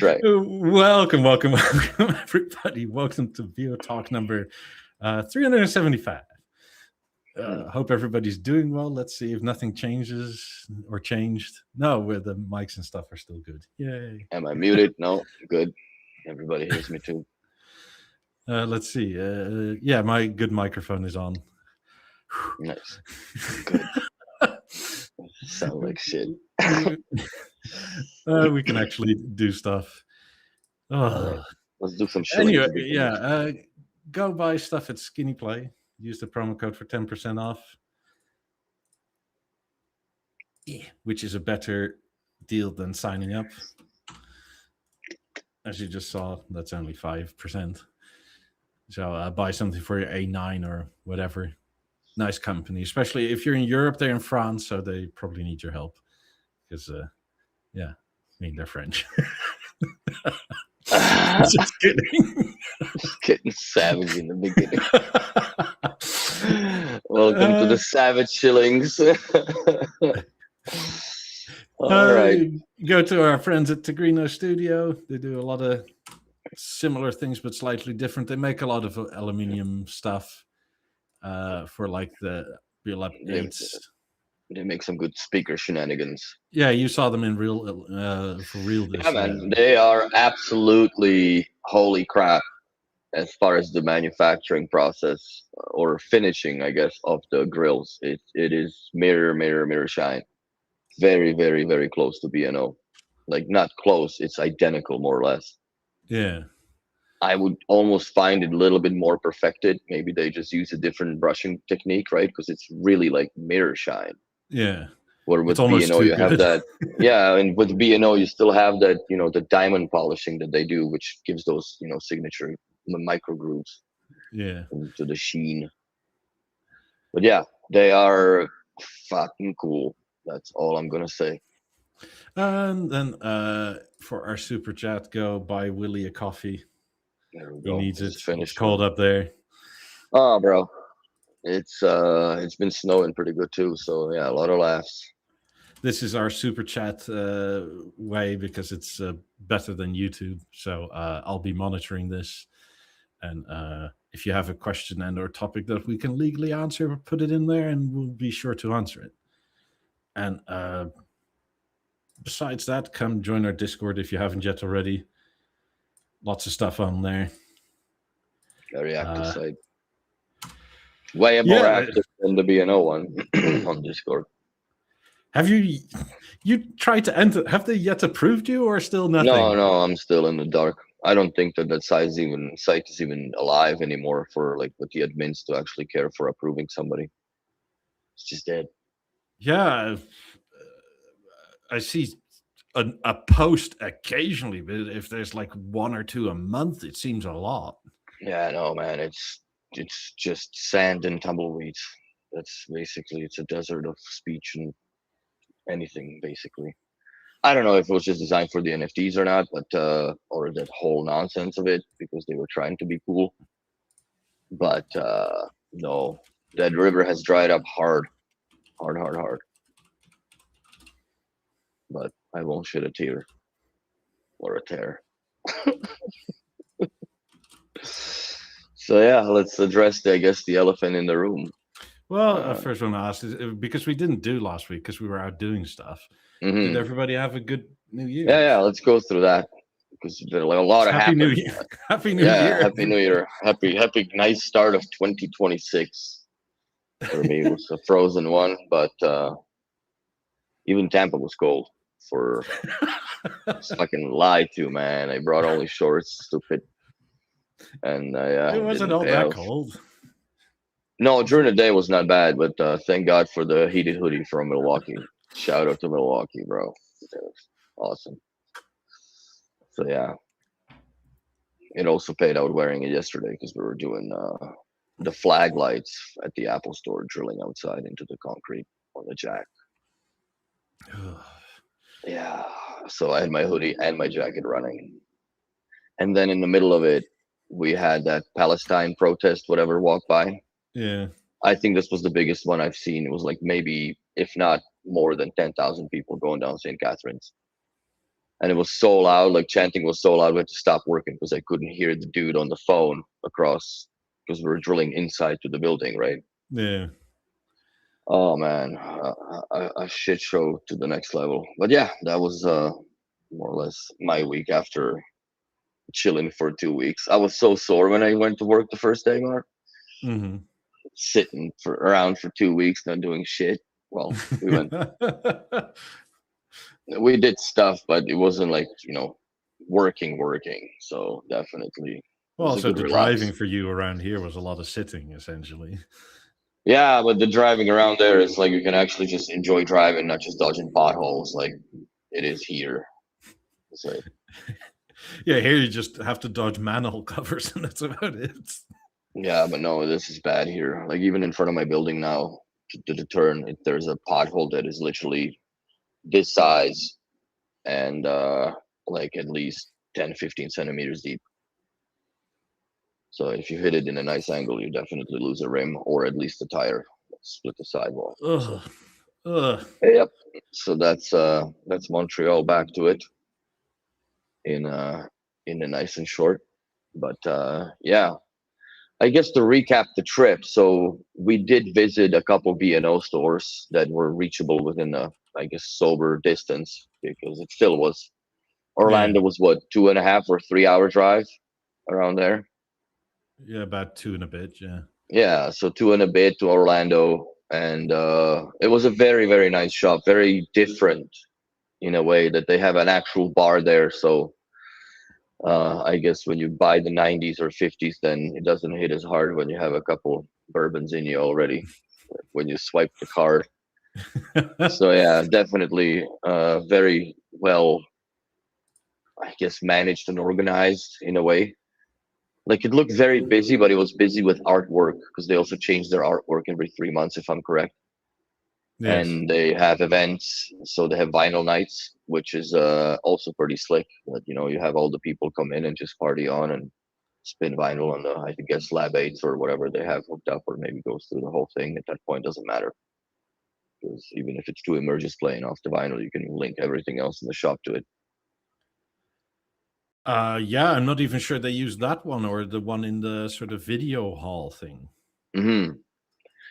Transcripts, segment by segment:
right. Welcome, everybody. Welcome to BeoTalk number 375. Hope everybody's doing well. Let's see if nothing changes or changed. No, where the mics and stuff are still good. Yay. Am I muted? No, good. Everybody hears me too. Let's see. Yeah, my good microphone is on. Nice. Good. Sound like shit. We can actually do stuff. Right. Let's do some shit. Anyway, go buy stuff at Skinny Play. Use the promo code for 10% off. Yeah, which is a better deal than signing up. As you just saw, that's only 5%. So buy something for your A9 or whatever. Nice company, especially if you're in Europe. They're in France, so they probably need your help. Because, they're French. Just kidding. Just getting savage in the beginning. Welcome to the Savage Shillings. All right. Go to our friends at Tigrino Studio. They do a lot of similar things, but slightly different. They make a lot of aluminium stuff for like the Beolab 8s. They make some good speaker shenanigans. Yeah, you saw them in real for real. Yeah, man, they are absolutely holy crap as far as the manufacturing process or finishing, I guess, of the grills. It is mirror shine. Very, very, very close to B&O. Like, not close, it's identical, more or less. Yeah. I would almost find it a little bit more perfected. Maybe they just use a different brushing technique, right? Because it's really like mirror shine. Yeah. Where with B&O you have that. Yeah, and with B&O you still have that, the diamond polishing that they do, which gives those, signature micro grooves. Yeah. To the sheen. But yeah, they are fucking cool. That's all I'm gonna say. And then for our super chat, go buy Willie a coffee. There we He go. needs it. It's cold up there. Oh, bro, it's been snowing pretty good too. So yeah, a lot of laughs. This is our super chat way because it's better than YouTube. So I'll be monitoring this, and if you have a question and or topic that we can legally answer, put it in there, and we'll be sure to answer it. And besides that, come join our Discord if you haven't yet already. Lots of stuff on there. Very active site. Way more active than the B&O one on Discord. Have you tried to enter? Have they yet approved you or still nothing? No, I'm still in the dark. I don't think that site is even alive anymore for like with the admins to actually care for approving somebody. It's just dead. Yeah, I see a post occasionally, but if there's like one or two a month, it seems a lot. Yeah, no, man, it's just sand and tumbleweeds. That's basically, it's a desert of speech and anything, basically. I don't know if it was just designed for the NFTs or not, but or that whole nonsense of it because they were trying to be cool. But no, that river has dried up hard. But I won't shed a tear or a tear. So yeah, let's address the elephant in the room. Well, I first want to ask is because we didn't do last week because we were out doing stuff. Mm-hmm. Did everybody have a good New Year? Yeah, let's go through that because there's like a lot of Happy New Year. Happy New Year. Happy New Year. Happy nice start of 2026. For me, it was a frozen one, but even Tampa was cold. For fucking lied to, man. I brought only shorts, stupid. And it wasn't all that cold. No, during the day was not bad, but thank God for the heated hoodie from Milwaukee. Shout out to Milwaukee, bro. It was awesome. So yeah, it also paid out wearing it yesterday because we were doing the flag lights at the Apple store, drilling outside into the concrete on the jack. Yeah, so I had my hoodie and my jacket running, and then in the middle of it, we had that Palestine protest, whatever, walk by. Yeah, I think this was the biggest one I've seen. It was like maybe, if not more than 10,000 people going down St. Catherine's. and it was so loud, like chanting was so loud, we had to stop working because I couldn't hear the dude on the phone across, because we were drilling inside to the building, right? Yeah. Oh man, a shit show to the next level. But yeah, that was more or less my week after chilling for 2 weeks. I was so sore when I went to work the first day, Mark. Mm-hmm. Sitting for around for 2 weeks, not doing shit. Well, we did stuff, but it wasn't like, working. So definitely it Well, was a also good the relax. driving for you around here was a lot of sitting, essentially. Yeah, but the driving around there is like you can actually just enjoy driving, not just dodging potholes like it is here. It's like, Yeah, here you just have to dodge manhole covers, and that's about it. yeah, but no, this is bad here. Like even in front of my building now, to the turn, there's a pothole that is literally this size and like at least 10, 15 centimeters deep. So if you hit it in a nice angle, you definitely lose a rim or at least a tire, split the sidewall. So Ugh. Ugh. yep. So that's Montreal, back to it in a nice and short. But yeah, I guess to recap the trip, so we did visit a couple B&O stores that were reachable within a, I guess, sober distance, because it still was. Yeah. Orlando was what, 2.5 or 3 hour drive around there. Yeah, about 2 and a bit. Yeah. Yeah, so 2 and a bit to Orlando, and it was a very, very nice shop, very different in a way that they have an actual bar there. So I guess when you buy the 90s or 50s, then it doesn't hit as hard when you have a couple bourbons in you already when you swipe the card. So yeah, definitely very well, I guess, managed and organized in a way. Like it looked very busy, but it was busy with artwork because they also change their artwork every 3 months, if I'm correct. Yes. And they have events, so they have vinyl nights, which is also pretty slick. That you have all the people come in and just party on and spin vinyl on the, I guess, Lab 8s or whatever they have hooked up, or maybe goes through the whole thing. At that point, doesn't matter, because even if it's two emerges playing off the vinyl, you can link everything else in the shop to it. Yeah, I'm not even sure they use that one or the one in the sort of video hall thing.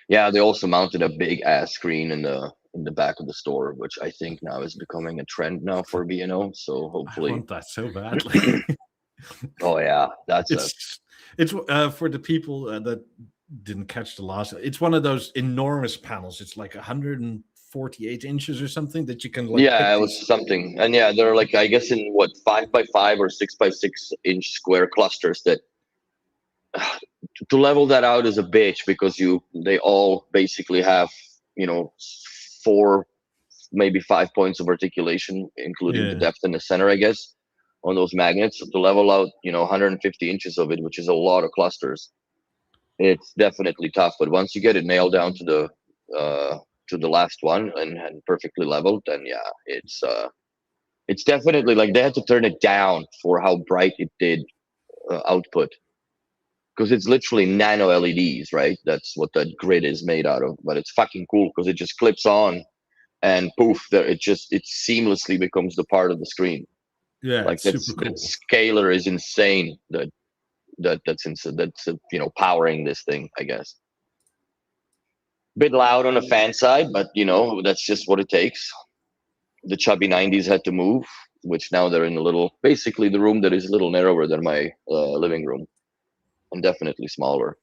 Yeah, they also mounted a big ass screen in the back of the store, which I think now is becoming a trend now for B&O. So I hopefully, want that so badly. oh yeah, that's a It's for the people that didn't catch the last. It's one of those enormous panels. It's like 148 inches or something that you can like put yeah, it these. was something, and yeah, they're like, I guess, in what, 5 by 5 or 6 by 6 inch square clusters that. To level that out is a bitch, because they all basically have 4, maybe 5 points of articulation, including the Yeah, depth in the center, I guess, on those magnets. So to level out 150 inches of it, which is a lot of clusters, it's definitely tough. But once you get it nailed down to the last one, and perfectly leveled, then yeah, it's definitely like they had to turn it down for how bright it did output, because it's literally nano LEDs, right? That's what that grid is made out of. But it's fucking cool because it just clips on, and poof, there it seamlessly becomes the part of the screen. yeah, Like it's super that cool. scalar is insane. That's powering this thing, I guess. Bit loud on the fan side, but that's just what it takes. The chubby 90s had to move, which now they're in basically the room that is a little narrower than my living room, and definitely smaller.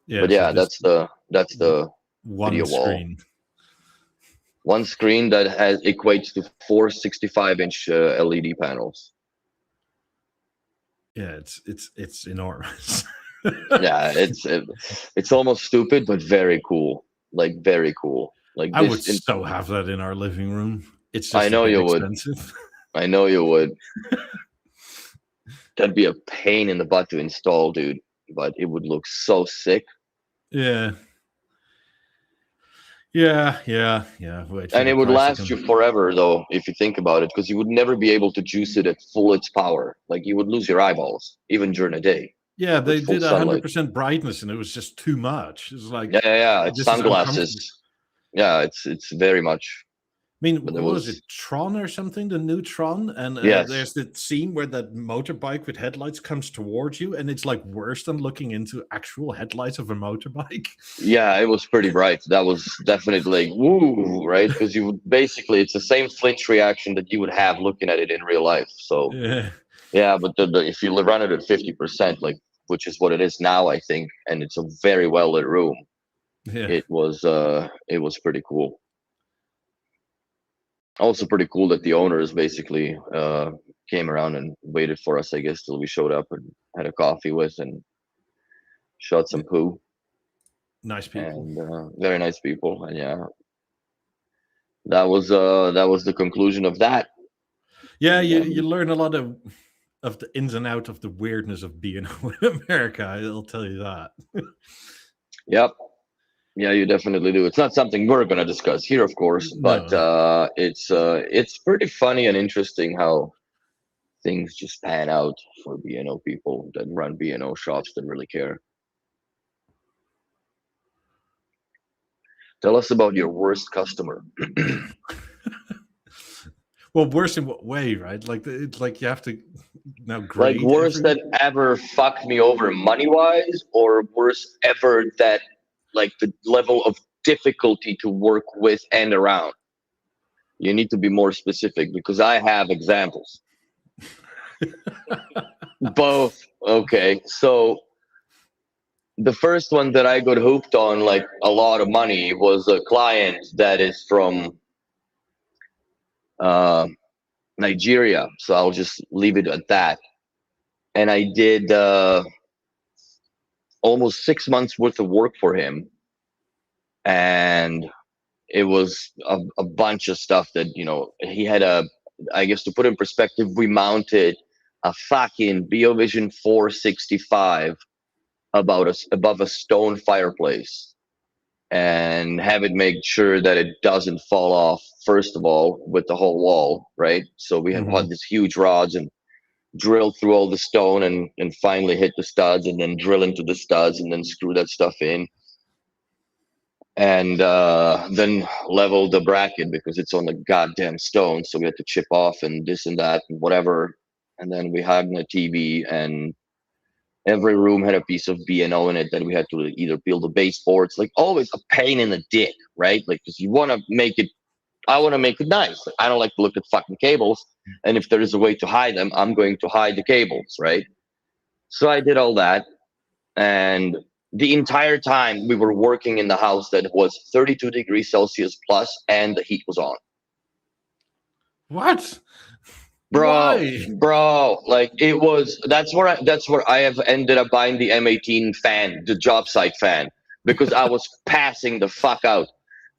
Yeah, But so yeah, just that's the one video wall. screen. One screen that equates to 4 65-inch LED panels. Yeah, it's enormous. Yeah, it's almost stupid, but very cool. Like very cool. Like I would so have that in our living room. It's just I a know bit you would. expensive. I know you would. That'd be a pain in the butt to install, dude. But it would look so sick. Yeah. Yeah. Wait for And the it would price to last come. you forever, though, if you think about it, because you would never be able to juice it at full its power. Like you would lose your eyeballs, even during the day. Yeah, With they full did sunlight. 100% brightness, and it was just too much. It's like, Yeah. It's this is uncomfortable. sunglasses. Yeah, it's very much. mean, But what was it, Tron or something? The new Tron, and yes, there's the scene where that motorbike with headlights comes towards you, and it's like worse than looking into actual headlights of a motorbike. yeah, it was pretty bright. That was definitely like woo, right? Because you would basically it's the same flinch reaction that you would have looking at it in real life. So Yeah, yeah, but if you run it at 50%, like which is what it is now, I think, and it's a very well lit room, yeah. it was pretty cool. Also pretty cool that the owners basically came around and waited for us, I guess, till we showed up and had a coffee with and shot some poo. Nice people. And very nice people. And yeah, that was the conclusion of that. Yeah, you learn a lot of the ins and outs of the weirdness of being in America. I'll tell you that. Yep. Yeah, you definitely do. It's not something we're gonna discuss here, of course, but No. it's pretty funny and interesting how things just pan out for B&O people that run B&O shops that really care. Tell us about your worst customer. Well, worse in what way, right? Like it's like you have to now Like grade worst that ever fucked me over money wise, or worst ever that like the level of difficulty to work with and around. You need to be more specific because I have examples. Both. Okay. So the first one that I got hooked on like a lot of money was a client that is from uh, Nigeria. So I'll just leave it at that. And I did almost 6 months worth of work for him. And it was a bunch of stuff that, he had I guess to put in perspective, we mounted a fucking BioVision 465 above a stone fireplace and have it make sure that it doesn't fall off, first of all, with the whole wall, right? So we had Mhm. these huge rods and drill through all the stone and finally hit the studs and then drill into the studs and then screw that stuff in. And then level the bracket because it's on the goddamn stone. So we had to chip off and this and that and whatever. And then we had a TV and every room had a piece of B&O in it that we had to either peel the baseboards. Like always a pain in the dick, right? Like because you want to make it, I want to make it nice. Like, I don't like to look at fucking cables. And if there is a way to hide them, I'm going to hide the cables, right? So I did all that. And the entire time we were working in the house that was 32 degrees Celsius plus and the heat was on. What? Bro, Why? like it was. That's where I have ended up buying the M18 fan, the job site fan, because I was passing the fuck out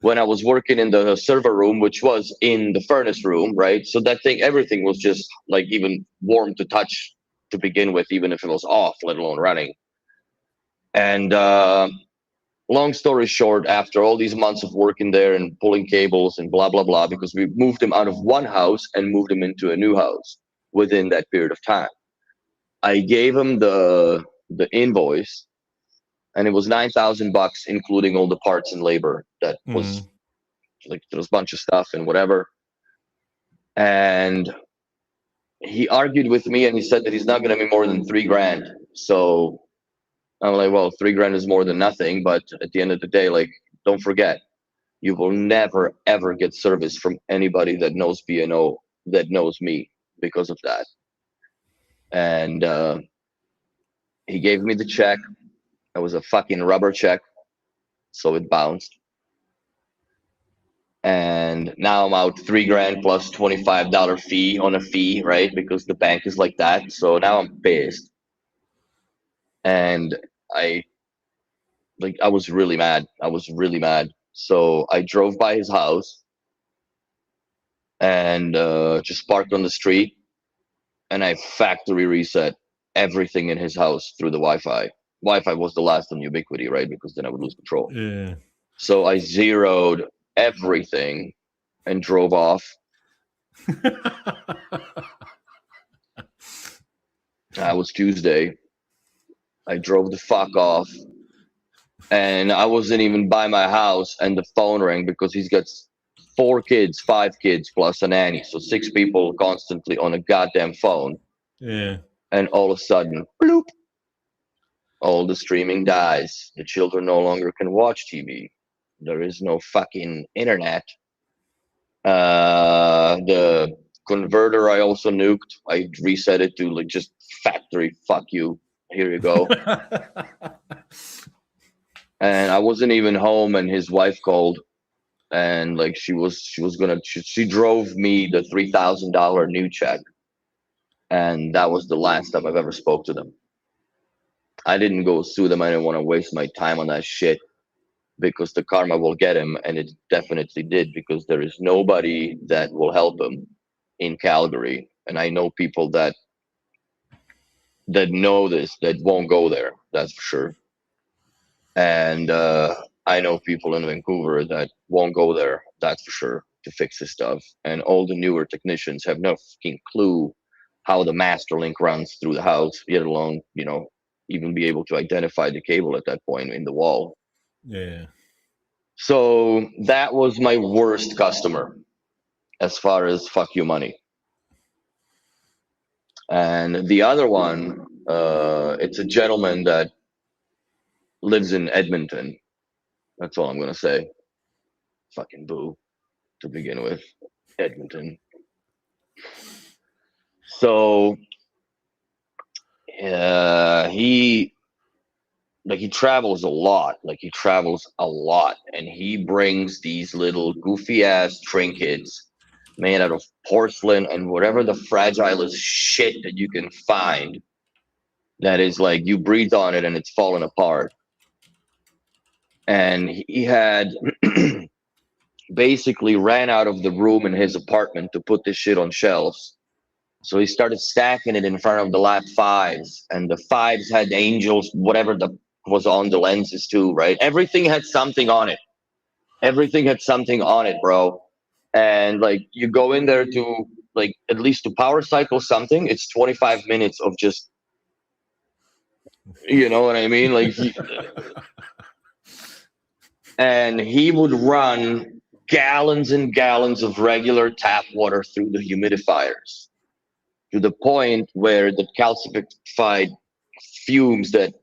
when I was working in the server room, which was in the furnace room, right? So that thing, everything was just like even warm to touch to begin with, even if it was off, let alone running. And long story short, after all these months of working there and pulling cables and blah blah blah, because we moved him out of one house and moved him into a new house within that period of time, I gave him the invoice, and it was $9,000 including all the parts and labor. That was like there was a bunch of stuff and whatever. And he argued with me and he said that he's not going to be more than $3,000. So I'm like, well, $3,000 is more than nothing, but at the end of the day, like, don't forget, you will never ever get service from anybody that knows B&O that knows me because of that. And he gave me the check. It was a fucking rubber check, so it bounced. And now I'm out $3,000 plus $25 fee on a fee, right? Because the bank is like that. So now I'm pissed, and I was really mad. So I drove by his house and just parked on the street, and I factory reset everything in his house through the Wi-Fi. Wi-Fi was the last on Ubiquiti, right? Because then I would lose control. Yeah. So I zeroed everything and drove off. That was Tuesday. I drove the fuck off. And I wasn't even by my house, and the phone rang because he's got 4 kids, 5 kids, plus a nanny. So 6 people constantly on a goddamn phone. Yeah. And all of a sudden, bloop, all the streaming dies. The children no longer can watch TV. There is no fucking internet. The converter I also nuked. I reset it to like just factory. Fuck you. Here you go. And I wasn't even home, and his wife called, and like she drove me the $3,000 new check, and that was the last time I've ever spoke to them. I didn't go sue them. I didn't want to waste my time on that shit, because the karma will get him, and it definitely did, because there is nobody that will help him in Calgary. And I know people that know this, that won't go there, that's for sure. And I know people in Vancouver that won't go there, that's for sure, to fix this stuff. And all the newer technicians have no fucking clue how the master link runs through the house, yet alone, even be able to identify the cable at that point in the wall. Yeah. So that was my worst customer as far as fuck you money. And the other one, it's a gentleman that lives in Edmonton. That's all I'm going to say. Fucking boo to begin with. Edmonton. So he travels a lot. And he brings these little goofy ass trinkets made out of porcelain and whatever the fragilest shit that you can find, that is like you breathe on it and it's falling apart. And he had basically ran out of the room in his apartment to put this shit on shelves. So he started stacking it in front of the lap 5s, and the 5s had angels, whatever was on the lenses too, right? Everything had something on it. Bro. And like you go in there to like at least to power cycle something, it's 25 minutes of just, you know what I mean? Like and he would run gallons and gallons of regular tap water through the humidifiers, to the point where the calcified fumes that,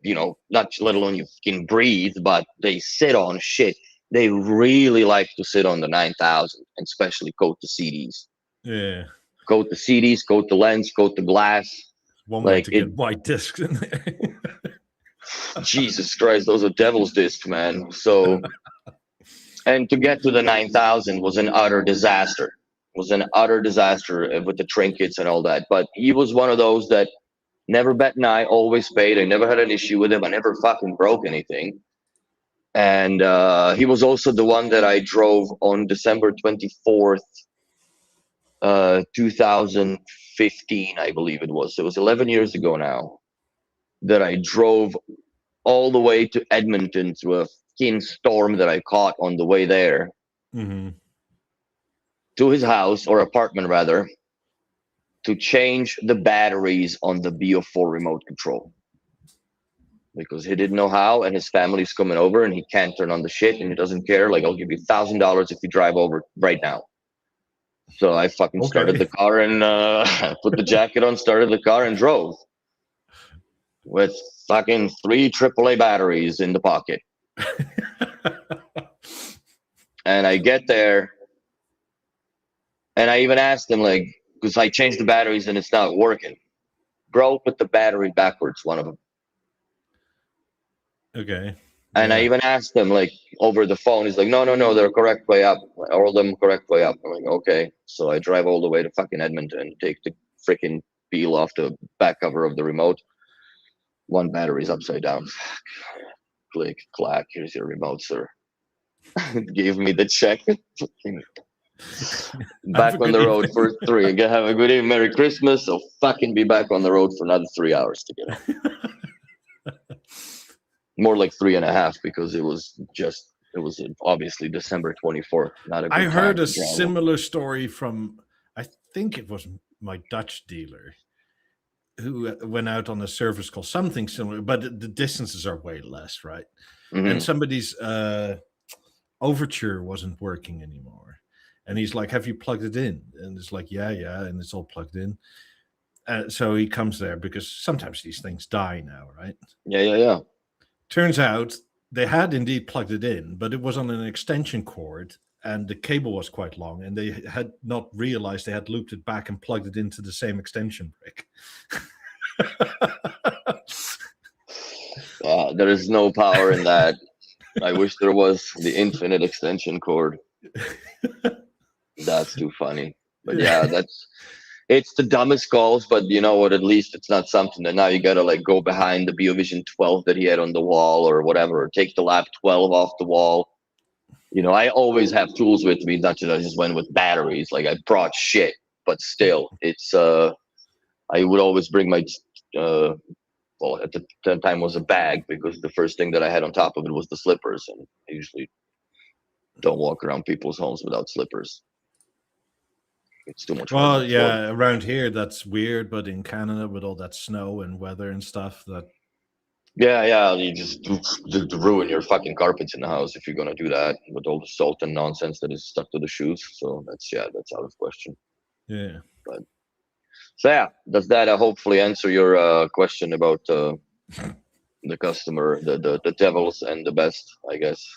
not let alone you can breathe, but they sit on shit. They really like to sit on the 9000, and especially coat the CDs. Yeah. Coat the CDs, coat the lens, coat the glass. One way to get white discs in there. Jesus Christ, those are devil's discs, man. So, and to get to the 9000 was an utter disaster. With the trinkets and all that. But he was one of those that never bet an eye, always paid. I never had an issue with him. I never fucking broke anything. And he was also the one that I drove on December 24th, 2015, I believe it was. It was 11 years ago now, that I drove all the way to Edmonton through a fucking storm that I caught on the way there. Mm-hmm. To his house, or apartment rather, to change the batteries on the BO4 remote control, because he didn't know how, and his family's coming over and he can't turn on the shit, and he doesn't care. Like, I'll give you $1,000 if you drive over right now. So I fucking started the car and put the jacket on, started the car and drove with fucking 3 AAA batteries in the pocket. And I get there, and I even asked him, like, because I changed the batteries and it's not working. Bro, put the battery backwards, one of them. Okay. And I even asked him, like, over the phone. He's like, no, they're correct way up. All of them correct way up. I'm like, okay. So I drive all the way to fucking Edmonton, take the freaking peel off the back cover of the remote. One battery's upside down. Click, clack, here's your remote, sir. Gave me the check. Back on the road for 3. Have a good evening, Merry Christmas. I'll fucking be back on the road for another 3 hours to get home. More like 3.5, because it was obviously December 24th. Not a good I heard time a similar story from, I think it was my Dutch dealer, who went out on a service call, something similar, but the distances are way less, right? Mm-hmm. And somebody's overture wasn't working anymore. And he's like, have you plugged it in? And it's like, yeah, and it's all plugged in. So he comes there because sometimes these things die now, right? Yeah. Turns out they had indeed plugged it in, but it was on an extension cord, and the cable was quite long, and they had not realized they had looped it back and plugged it into the same extension brick. There is no power in that. I wish there was the infinite extension cord. That's too funny. But yeah, it's the dumbest calls, but you know what, at least it's not something that now you gotta like go behind the BeoVision 12 that he had on the wall or whatever, or take the Lab 12 off the wall. You know, I always have tools with me, not that I just went with batteries. Like I brought shit, but still, it's I would always bring my well, at the time was a bag, because the first thing that I had on top of it was the slippers, and I usually don't walk around people's homes without slippers. It's too much. Well, yeah, around here that's weird, but in Canada with all that snow and weather and stuff, that yeah, you just ruin your fucking carpets in the house if you're gonna do that with all the salt and nonsense that is stuck to the shoes. So that's out of question. Yeah. But so yeah, does that hopefully answer your question about the customer, the devils and the best, I guess,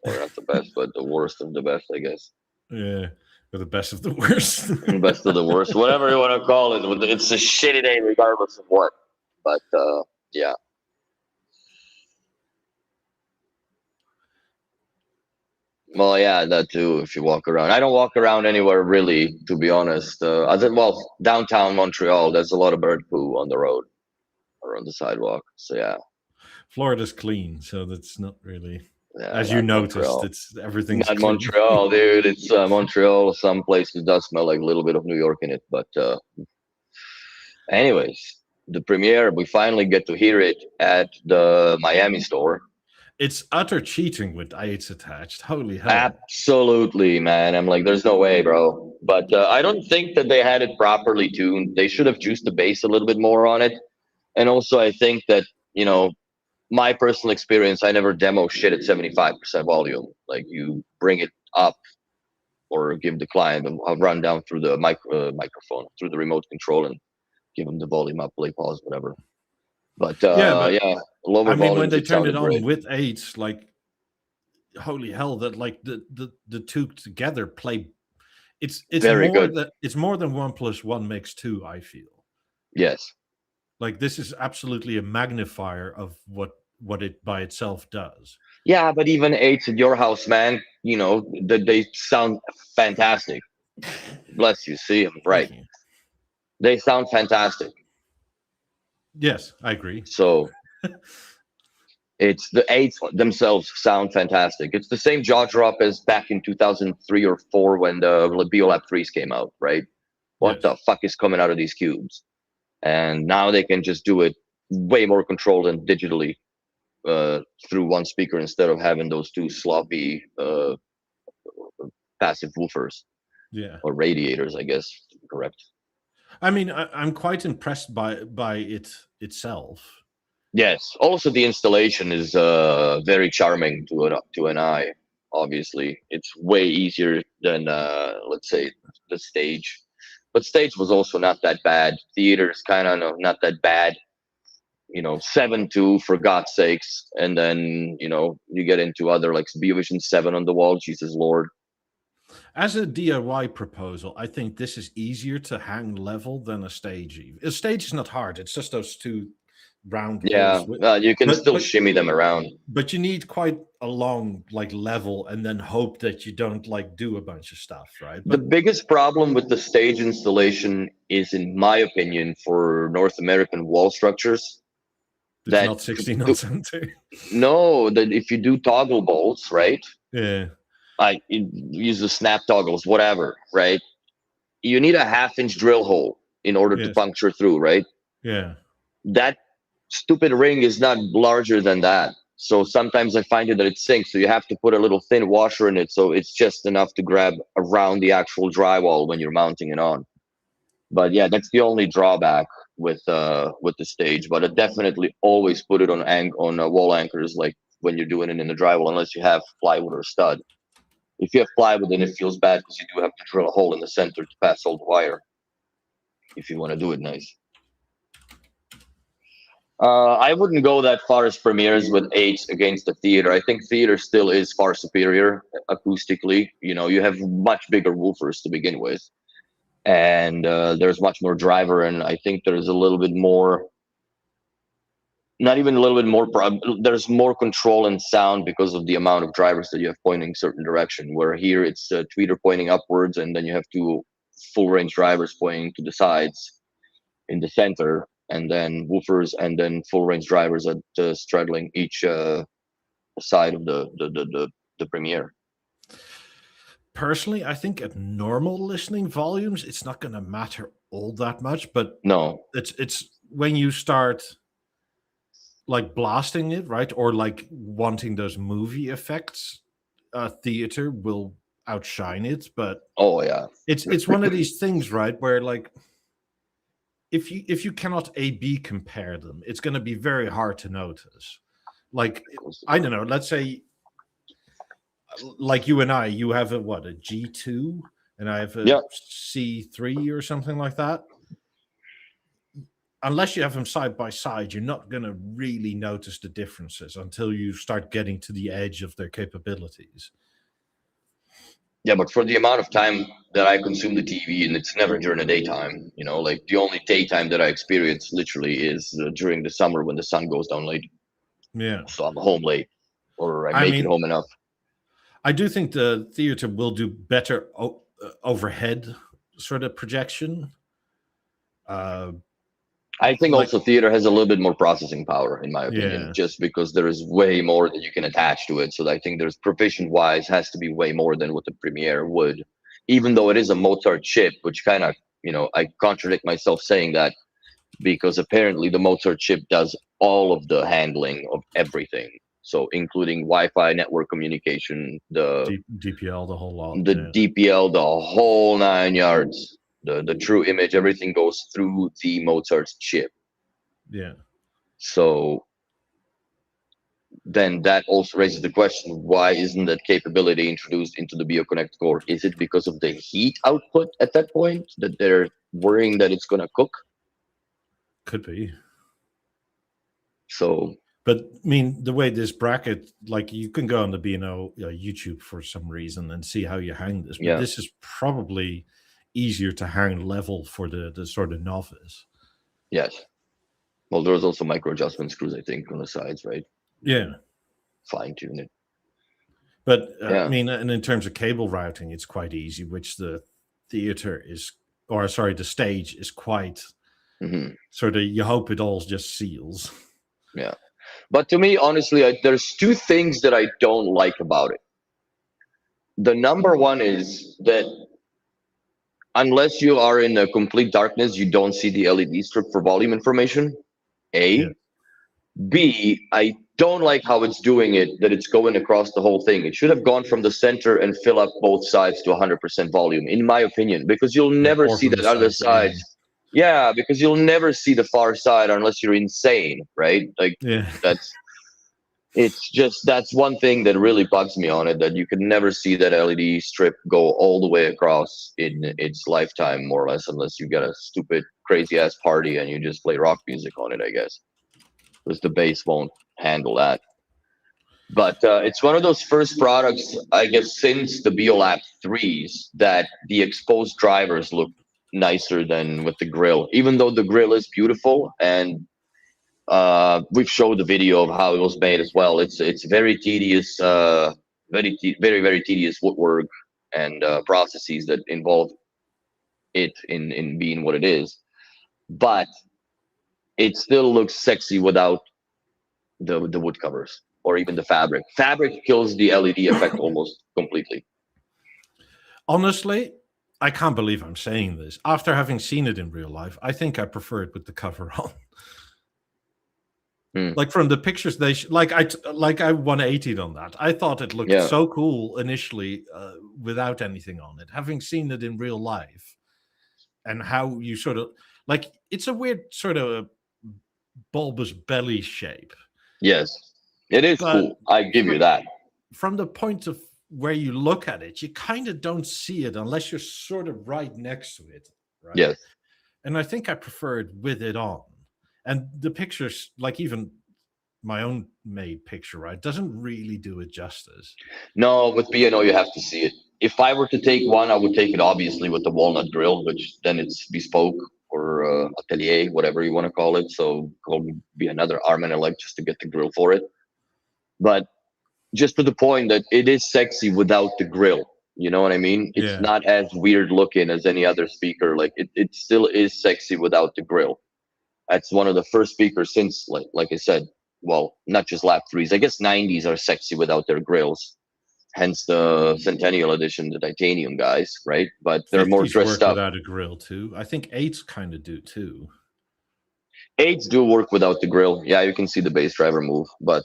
or not the best, but the worst of the best, I guess. Yeah. Or the best of the worst. Best of the worst, whatever you want to call it. It's a shitty day regardless of what. But yeah. Well, yeah, that too. If you walk around, I don't walk around anywhere really, to be honest. Downtown Montreal, there's a lot of bird poo on the road or on the sidewalk. So yeah. Florida's clean, so that's not really. Yeah, as you noticed, Montreal. it's everything's not clean. Montreal, dude. It's Montreal. Some places does smell like a little bit of New York in it, but anyways, the premiere, we finally get to hear it at the Miami store. It's utter cheating with AIDS attached. Holy hell! Absolutely, man. I'm like, there's no way, bro. But I don't think that they had it properly tuned. They should have juiced the bass a little bit more on it. And also, I think that, you know, my personal experience, I never demo shit at 75% volume. Like, you bring it up or give the client a rundown through the microphone, through the remote control, and give them the volume up, play, pause, whatever. But lower volume. When they turned it on with AIDS, like, holy hell, that like the two together play. It's very more good. It's more than 1 + 1 makes 2. I feel. Yes. Like, this is absolutely a magnifier of what it by itself does. Yeah, but even AIDS at your house, man, you know, they sound fantastic. Bless you. See them, right? They sound fantastic. Yes, I agree. So it's the AIDS themselves sound fantastic. It's the same jaw drop as back in 2003 or 4 when the Beolab 3s came out, right? What the fuck is coming out of these cubes? And now they can just do it way more controlled and digitally through one speaker instead of having those two sloppy passive woofers. Yeah. Or radiators, I guess, to be correct. I mean, I'm quite impressed by it itself. Yes. Also, the installation is very charming to an eye. Obviously, it's way easier than let's say the stage. But stage was also not that bad. Theater is kind of not that bad. You know, 7.2 for God's sakes, and then you know you get into other like BeoVision 7 on the wall. Jesus Lord. As a DIY proposal, I think this is easier to hang level than a stage. A stage is not hard. It's just those two round walls. You can still shimmy them around. But you need quite a long like level, and then hope that you don't like do a bunch of stuff, right? The biggest problem with the stage installation is, in my opinion, for North American wall structures. It's not 16 on 17. No, that if you do toggle bolts, right? Yeah. Like use the snap toggles, whatever, right? You need a 1/2-inch drill hole in order to puncture through, right? Yeah. That stupid ring is not larger than that. So sometimes I find that it sinks. So you have to put a little thin washer in it. So it's just enough to grab around the actual drywall when you're mounting it on. But yeah, that's the only drawback with the stage. But I definitely always put it on wall anchors, like when you're doing it in the drywall, unless you have plywood or stud. If you have plywood, then it feels bad because you do have to drill a hole in the center to pass all the wire if you want to do it nice. I wouldn't go that far as premieres with 8 against the theater. I think theater still is far superior acoustically. You know, you have much bigger woofers to begin with, and there's much more driver, and I think there's a little bit more. Not even a little bit more. There's more control and sound because of the amount of drivers that you have pointing certain direction. Where here it's tweeter pointing upwards, and then you have 2 full range drivers pointing to the sides in the center, and then woofers, and then full range drivers at straddling each side of the premiere. Personally, I think at normal listening volumes, it's not going to matter all that much. But no, it's when you start like blasting it, right, or like wanting those movie effects, theater will outshine it. But oh yeah, it's one of these things, right, where like if you cannot A/B compare them, it's going to be very hard to notice. Like, I don't know, let's say like you and I, you have a G2 and I have a C3 or something like that. Unless you have them side by side, you're not going to really notice the differences until you start getting to the edge of their capabilities. Yeah, but for the amount of time that I consume the TV, and it's never during the daytime, you know, like the only daytime that I experience literally is during the summer when the sun goes down late. Yeah. So I'm home late, or I make it home enough. I do think the theater will do better overhead sort of projection. I think also theater has a little bit more processing power, in my opinion, just because there is way more that you can attach to it. So I think there's proficient-wise has to be way more than what the Premiere would, even though it is a Mozart chip, which kind of, you know, I contradict myself saying that, because apparently the Mozart chip does all of the handling of everything. So including Wi-Fi, network communication, the DPL, the whole lot. The DPL, the whole 9 yards. The true image, everything goes through the Mozart's chip. Yeah. So then that also raises the question, why isn't that capability introduced into the BeoConnect core? Is it because of the heat output at that point that they're worrying that it's going to cook? Could be. So, but I mean, the way this bracket, like you can go on the B&O YouTube for some reason and see how you hang this. But this is probably easier to hang level for the sort of novice. Yes. Well, there's also micro adjustment screws, I think, on the sides, right? Yeah. Fine tune it. But I mean, and in terms of cable routing, it's quite easy, which the theater is, or sorry, the stage is quite sort of, you hope it all just seals. Yeah. But to me, honestly, there's 2 things that I don't like about it. The number one is that unless you are in a complete darkness, you don't see the LED strip for volume information. A. Yeah. B, I don't like how it's doing it, that it's going across the whole thing. It should have gone from the center and fill up both sides to 100% volume, in my opinion, because you'll never see that other side. Yeah, because you'll never see the far side unless you're insane, right? Like, that's one thing that really bugs me on it, that you can never see that LED strip go all the way across in its lifetime, more or less, unless you got a stupid, crazy ass party and you just play rock music on it, I guess, because the bass won't handle that. But it's one of those first products, I guess, since the Beolab 3s that the exposed drivers look nicer than with the grill, even though the grill is beautiful, and we've showed the video of how it was made as well. It's very tedious, very tedious woodwork and processes that involve it in being what it is, but it still looks sexy without the wood covers or even the fabric. Fabric kills the LED effect almost completely. Honestly, I can't believe I'm saying this. After having seen it in real life, I think I prefer it with the cover on. Like from the pictures, I 180'd on that. I thought it looked so cool initially without anything on it. Having seen it in real life, and how you sort of like, it's a weird sort of bulbous belly shape. Yes, it is cool. I give you that. From the point of where you look at it, you kind of don't see it unless you're sort of right next to it, right? Yes. And I think I prefer it with it on. And the pictures, like even my own made picture, right, doesn't really do it justice. No, with B&O you have to see it. If I were to take one, I would take it obviously with the walnut grill, which then it's bespoke or atelier, whatever you want to call it. So it'll be another arm and a leg just to get the grill for it. But just to the point that it is sexy without the grill. You know what I mean? It's Yeah. not as weird looking as any other speaker. Like it still is sexy without the grill. That's one of the first speakers since, like I said, well, not just lap threes. I guess 90s are sexy without their grills. Hence the Centennial Edition, the titanium guys, right? But they're more 50s dressed work up. without a grill too. I think 8s kind of do too. 8s do work without the grill. Yeah, you can see the bass driver move. But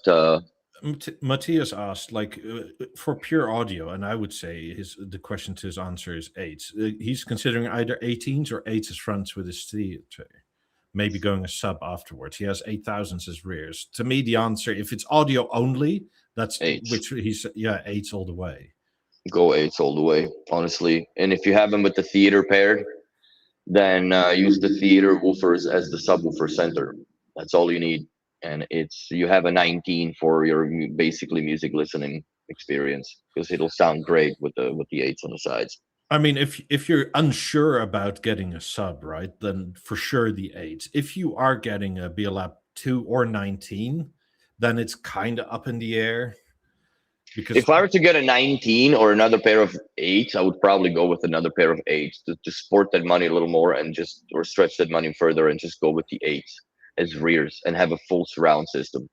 Matthias asked, like, for pure audio, and I would say the question to his answer is 8s. He's considering either 18s or 8s as fronts with his theater. Maybe going a sub afterwards. He has 8000s as rears. To me, the answer, if it's audio only, that's 8s. which he's 8s all the way. Go 8s all the way, honestly. And if you have them with the theater paired, then use the theater woofers as the subwoofer center. That's all you need, and you have a 19 for your basically music listening experience because it'll sound great with the 8s on the sides. I mean, if you're unsure about getting a sub, right, then for sure the 8s. If you are getting a Beolab 2 or 19, then it's kind of up in the air. Because if I were to get a 19 or another pair of 8s, I would probably go with another pair of 8s to sport that money a little more and or stretch that money further and just go with the 8s as rears and have a full surround system.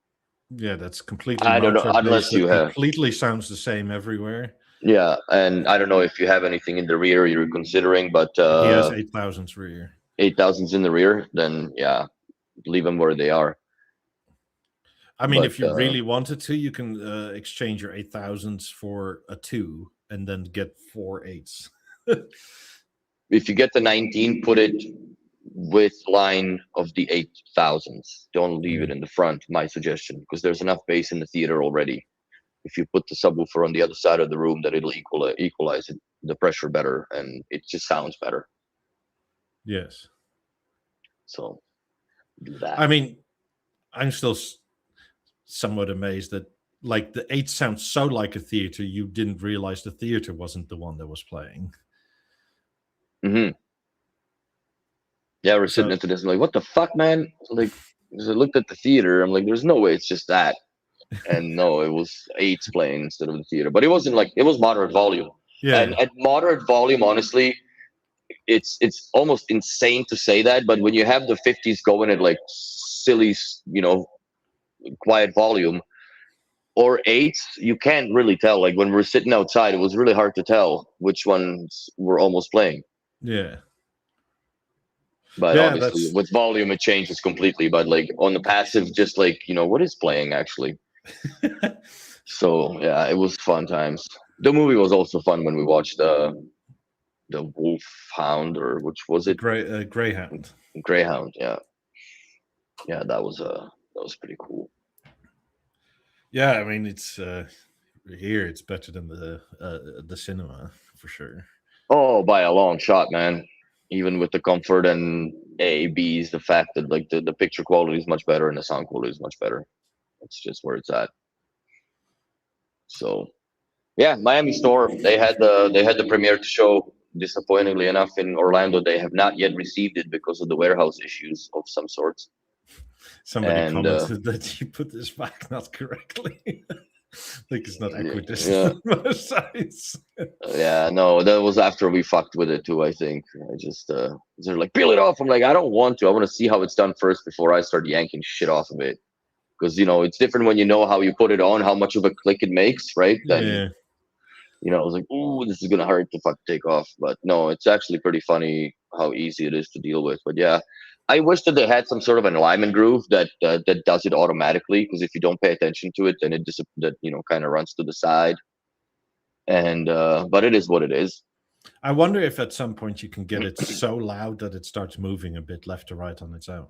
Yeah, that's completely. I don't know, unless you have completely sounds the same everywhere. Yeah, and I don't know if you have anything in the rear you're considering, but he has 8000s rear. 8000s in the rear, then yeah, leave them where they are. I mean, if you really wanted to, you can exchange your 8000s for a 2 and then get 4 8s. If you get the 19, put it with line of the 8000s. Don't leave it in the front, my suggestion, because there's enough bass in the theater already. If you put the subwoofer on the other side of the room, that it'll equalize the pressure better, and it just sounds better. Yes. So do that. I mean, I'm still somewhat amazed that, like, the 8 sounds so like a theater, you didn't realize the theater wasn't the one that was playing. Mm-hmm. Yeah, we're sitting into this, I'm like, what the fuck, man? Like, because I looked at the theater, I'm like, there's no way it's just that. And no, it was 8s playing instead of the theater. But it wasn't like, it was moderate volume. Yeah. And at moderate volume, honestly, it's almost insane to say that, but when you have the 50s going at like silly, quiet volume, or 8s, you can't really tell. Like when we're sitting outside, it was really hard to tell which ones were almost playing. Yeah. But obviously with volume it changes completely. But like on the passive, just like, what is playing actually? So yeah, it was fun times. The movie was also fun when we watched the Wolfhound, or which was it? Greyhound. Greyhound, yeah. Yeah, that was pretty cool. Yeah, I mean, it's here it's better than the cinema for sure. Oh, by a long shot, man. Even with the comfort and ABs, the fact that like the picture quality is much better and the sound quality is much better. It's just where it's at. So yeah, Miami Store, they had the premiere to show. Disappointingly enough, in Orlando, they have not yet received it because of the warehouse issues of some sorts. Somebody commented that you put this back not correctly. Like it's not equidistant on both sides. Yeah, no, that was after we fucked with it too, I think. I just they're like, peel it off. I'm like, I don't want to. I want to see how it's done first before I start yanking shit off of it. Because it's different when you know how you put it on, how much of a click it makes, right? Then I was like, ooh, this is gonna hurt to fuck take off. But no, it's actually pretty funny how easy it is to deal with. But yeah, I wish that they had some sort of an alignment groove that does it automatically. Because if you don't pay attention to it, then it just kind of runs to the side. And but it is what it is. I wonder if at some point you can get it so loud that it starts moving a bit left to right on its own.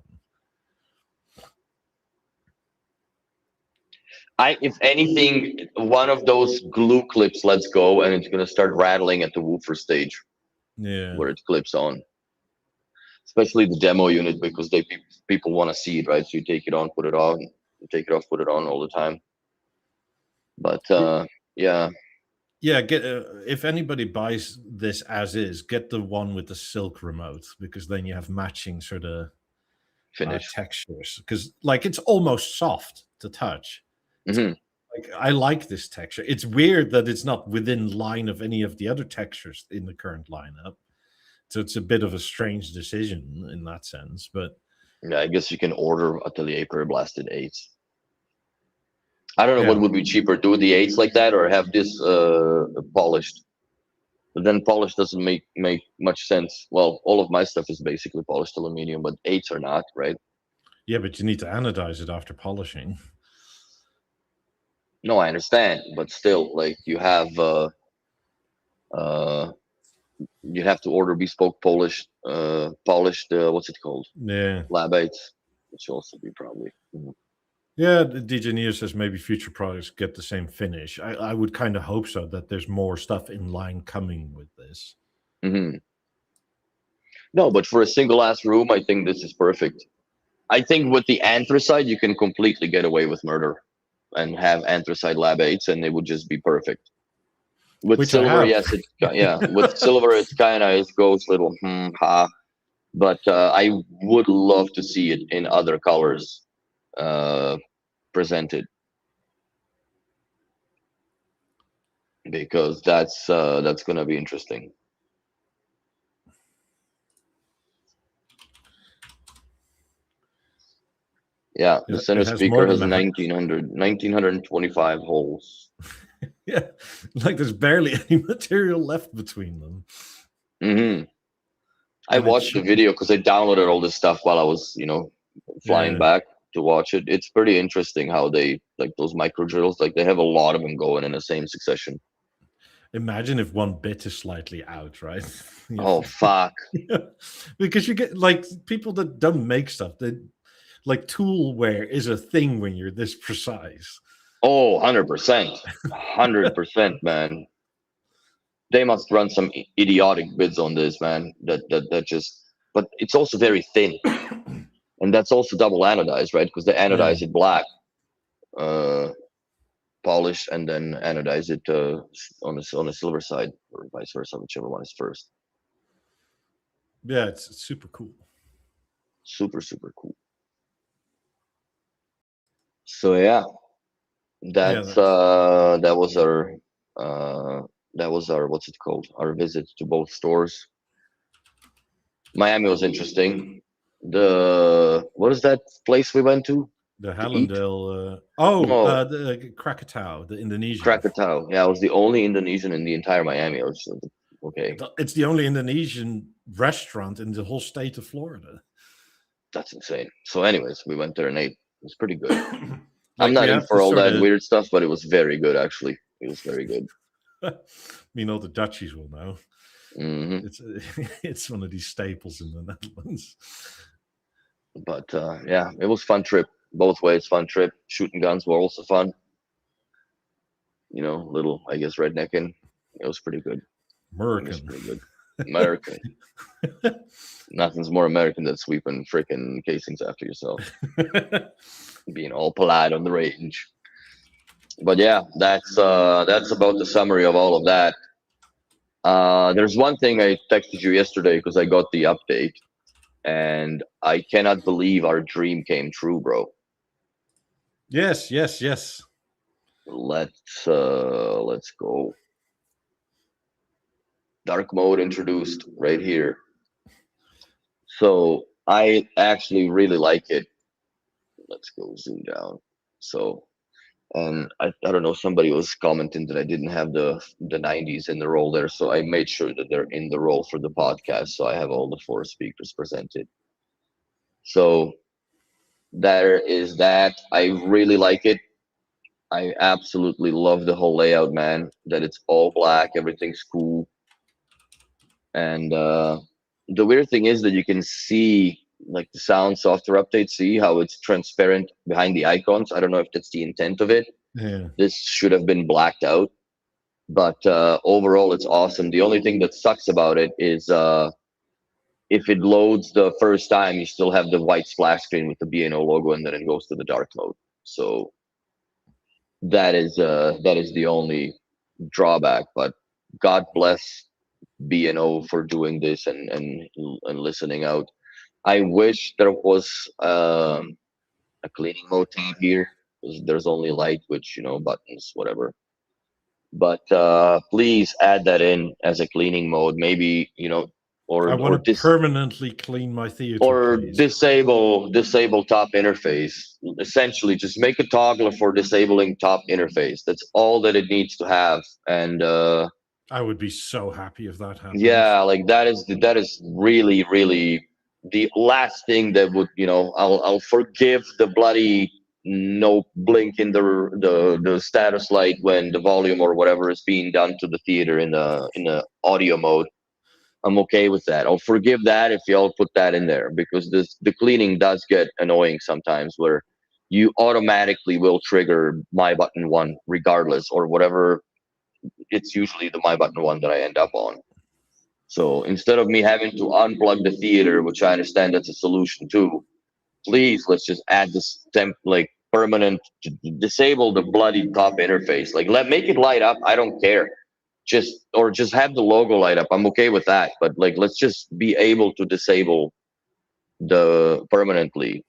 If anything, one of those glue clips lets go, and it's gonna start rattling at the woofer stage Yeah. where it clips on. Especially the demo unit, because people want to see it, right? So you take it on, put it on, you take it off, put it on all the time. But yeah, Yeah, get if anybody buys this as is, get the one with the silk remote, because then you have matching sort of finish. textures. Because like it's almost soft to touch. Hmm. Like I like this texture. It's weird that it's not within line of any of the other textures in the current lineup. So it's a bit of a strange decision in that sense. But Yeah, I guess you can order Atelier Pair Blasted 8s. I don't know yeah, what would be cheaper, do the 8s like that or have this polished. But then polished doesn't make much sense. Well, all of my stuff is basically polished aluminum, but 8s are not, right? yeah, but you need to anodize it after polishing. No, I understand, but still, like uh you have to order bespoke polished what's it called? Yeah. Lab 8s, which will also be probably. Yeah, the DJ Neo says maybe future products get the same finish. I would kind of hope so, that there's more stuff in line coming with this. Hmm. No, but for a single ass room, I think this is perfect. I think with the anthracite, you can completely get away with murder and have anthracite lab 8s, and they would just be perfect. With Which I silver, have. yes, with silver, it's kind of, it goes little ha. But I would love to see it in other colors presented, because that's gonna be interesting. Yeah, the center It has more speaker than has that. 1925 holes. Yeah, like there's barely any material left between them. Hmm. I And it watched the should, video because I downloaded all this stuff while I was, flying yeah. back to watch it. It's pretty interesting how they like those micro drills. Like they have a lot of them going in the same succession. Imagine if one bit is slightly out, right? Oh fuck! Because you get like people that don't make stuff. That like tool wear is a thing when you're this precise. Oh, 100%, 100%, man. They must run some idiotic bids on this, man. That just. But it's also very thin, and that's also double anodized, right? Because they Yeah. anodize it black. Polish and then anodize it on the silver side, or vice versa, whichever one is first. Yeah, it's super cool. Super super cool. So yeah, Yeah, that's that's that was our what's it called? Our visit to both stores. Miami was interesting. The what is that place we went to the eat? Hallandale. No, The Krakatau, the Indonesian. Krakatau. Yeah, I was the only Indonesian in the entire Miami. I was like, okay, It's the only Indonesian restaurant in the whole state of Florida. that's insane. So, anyways, we went there and ate. It was pretty good. I'm Like we not in have for this all sort that of. weird stuff, but it was very good, actually. It was very good. I mean, all the Dutchies will know. Hmm. It's one of these staples in the Netherlands. But yeah, it was fun trip. Both ways, fun trip. Shooting guns were also fun. Little, I guess, rednecking. It was pretty good. It was American. pretty good. American. Nothing's more American than sweeping freaking casings after yourself. Being all polite on the range. But yeah, that's about the summary of all of that. There's one thing I texted you yesterday because I got the update, and I cannot believe our dream came true, bro. Yes. Let's go. Dark mode introduced right here. So I actually really like it. Let's go zoom down. So, and I don't know, somebody was commenting that I didn't have the 90s in the role there, so I made sure that they're in the role for the podcast. So I have all the 4 speakers presented. So there is that. I really like it. I absolutely love the whole layout, man. That it's all black, everything's cool. And the weird thing is that you can see like the sound software update. See how it's transparent behind the icons? I don't know if that's the intent of it. Yeah. This should have been blacked out, but overall it's awesome. The only thing that sucks about it is if it loads the first time, you still have the white splash screen with the BNO logo, and then it goes to the dark mode. So that is the only drawback. But God bless BNO for doing this and listening out. I wish there was a cleaning mode tab here, because there's only light, which buttons, whatever. But please add that in as a cleaning mode, maybe I or want to permanently clean my theater, or please. disable top interface. Essentially, just make a toggle for disabling top interface. That's all that it needs to have. And I would be so happy if that happened. yeah, like that is really, really the last thing that would, I'll forgive the bloody no blink in the status light when the volume or whatever is being done to the theater in the audio mode. I'm okay with that. I'll forgive that if y'all put that in there, because the cleaning does get annoying sometimes, where you automatically will trigger my button one regardless, or whatever. It's usually the my button one that I end up on. So instead of me having to unplug the theater, which I understand that's a solution too, please let's just add this like permanent disable the bloody top interface. Like make it light up. I don't care. Just have the logo light up. I'm okay with that. But like let's just be able to disable the permanently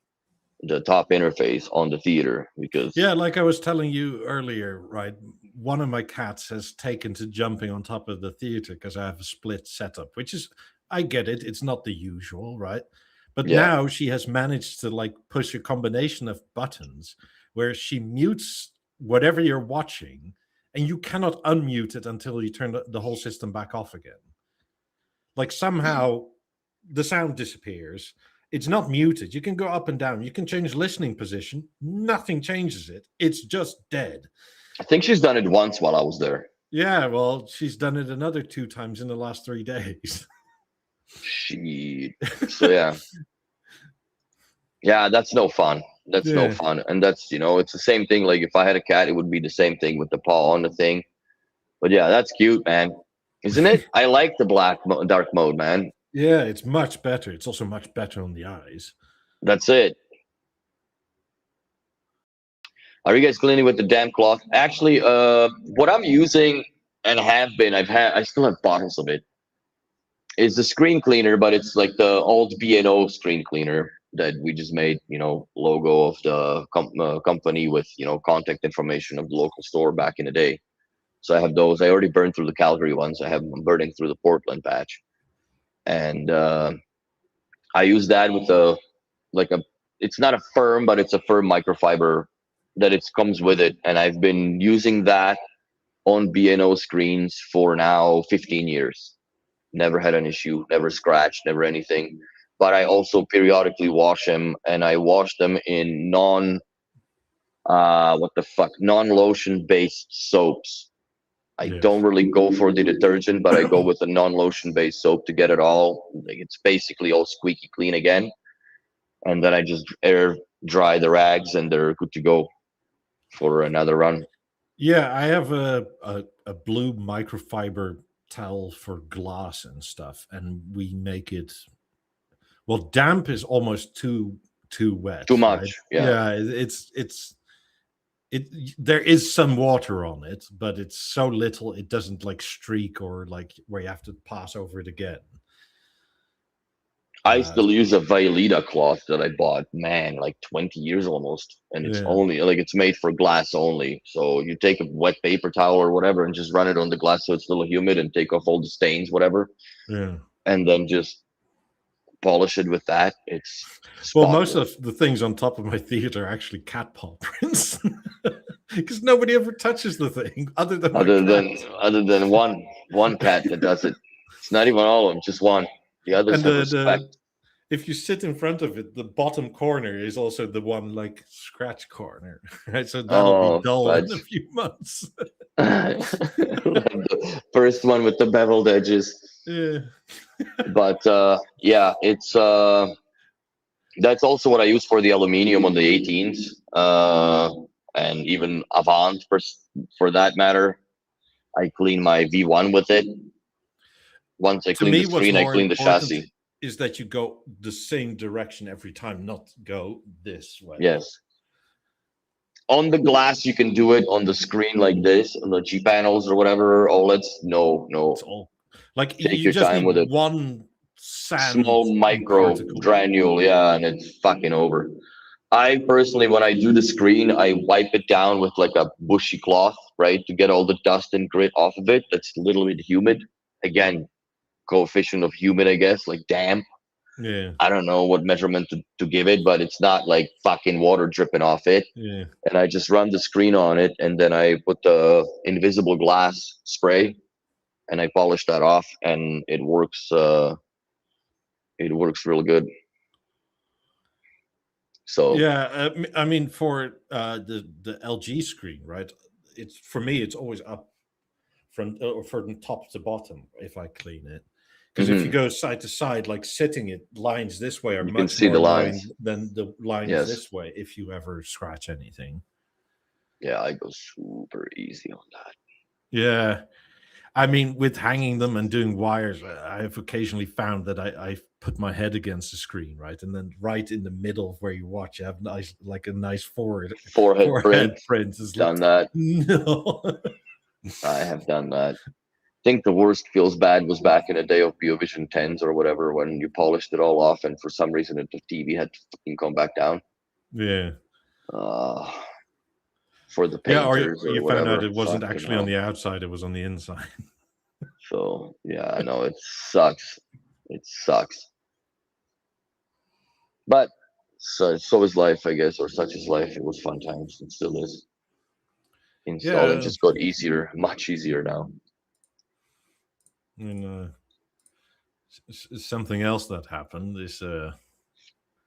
the top interface on the theater, because Yeah, like I was telling you earlier, right? One of my cats has taken to jumping on top of the theater because I have a split setup, which is, I get it. It's not the usual, right? But yeah. now she has managed to like push a combination of buttons where she mutes whatever you're watching, and you cannot unmute it until you turn the whole system back off again. Like somehow the sound disappears. It's not muted. You can go up and down. You can change listening position. Nothing changes it. It's just dead. I think she's done it once while I was there. Yeah, well, she's done it another 2 times in the last 3 days. So yeah. Yeah, that's no fun. That's no Yeah. fun. And that's, it's the same thing. Like if I had a cat, it would be the same thing with the paw on the thing. But yeah, that's cute, man. Isn't it? I like the dark mode, man. Yeah, it's much better. It's also much better on the eyes. That's it. Are you guys cleaning with the damn cloth? Actually, what I'm using and I still have bottles of it, is the screen cleaner, but it's like the old BNO screen cleaner that we just made, logo of the company with, contact information of the local store back in the day. So I have those. I already burned through the Calgary ones. I'm burning through the Portland batch. And I use that with it's not a firm, but it's a firm microfiber that it comes with it. And I've been using that on BNO screens for now 15 years. Never had an issue, never scratched, never anything. But I also periodically wash them, and I wash them in non-lotion based soaps. I don't really go for the detergent, but I go with a non-lotion based soap to get it all. It's basically all squeaky clean again. And then I just air dry the rags, and they're good to go for another run. Yeah, I have a blue microfiber towel for glass and stuff, and we make it. Well, damp is almost too wet. Too much. Right? Yeah. There is some water on it, but it's so little it doesn't like streak or like where you have to pass over it again. I still use a Violeta cloth that I bought, man, like 20 years almost. And it's only like it's made for glass only. So you take a wet paper towel or whatever and just run it on the glass so it's still humid, and take off all the stains, whatever. Yeah. And then just polish it with that. It's well, most of the things on top of my theater are actually cat paw prints, because nobody ever touches the thing other than one cat that does it. It's not even all of them, just one. The others have respect. If you sit in front of it, the bottom corner is also the one like scratch corner, right? So that'll be dull in a few months. The first one with the beveled edges. Yeah. But yeah, it's That's also what I use for the aluminium on the 18s, and even Avant for that matter. I clean my V1 with it. Once I To clean the me, what's screen, I more clean the important chassis. is that you go the same direction every time, not go this way. Yes. On the glass, you can do it. On the screen like this, on the G panels or whatever, OLEDs, no, It's no. all like Take you your just time with need it. one sand Small micro particle. granule, yeah, and it's fucking over. I personally, when I do the screen, I wipe it down with like a bushy cloth, right, to get all the dust and grit off of it. That's a little bit humid. Again, coefficient of humid, I guess, like damp. Yeah, I don't know what measurement to give it, but it's not like fucking water dripping off it. yeah. And I just run the screen on it, and then I put the invisible glass spray, and I polish that off, and it works. It works real good. So Yeah, I mean, for the LG screen, right? It's for me, it's always up from top to bottom if I clean it. Because if you mhm, go side to side, like sitting it, lines this way are you can much see more the annoying lines. than the lines Yes. this way if you ever scratch anything. Yeah, I go super easy on that. Yeah. I mean, with hanging them and doing wires, I've occasionally found that I put my head against the screen, right, and then right in the middle of where you watch, you have nice, like a nice Forehead print. forehead print. Is like Done that. no, I have done that. I think the worst feels bad was back in the day of BeoVision 10s or whatever when you polished it all off and for some reason the TV had to fucking come back down. yeah, Uh, for the yeah. Or painters or you found out whatever. it wasn't Fucking actually on hell. the outside; it was on the inside. So yeah, I know it sucks. It sucks. But so is life, I guess, or such is life. It was fun times. It still is. Installing Yeah, just got easier, much easier now. and something else that happened is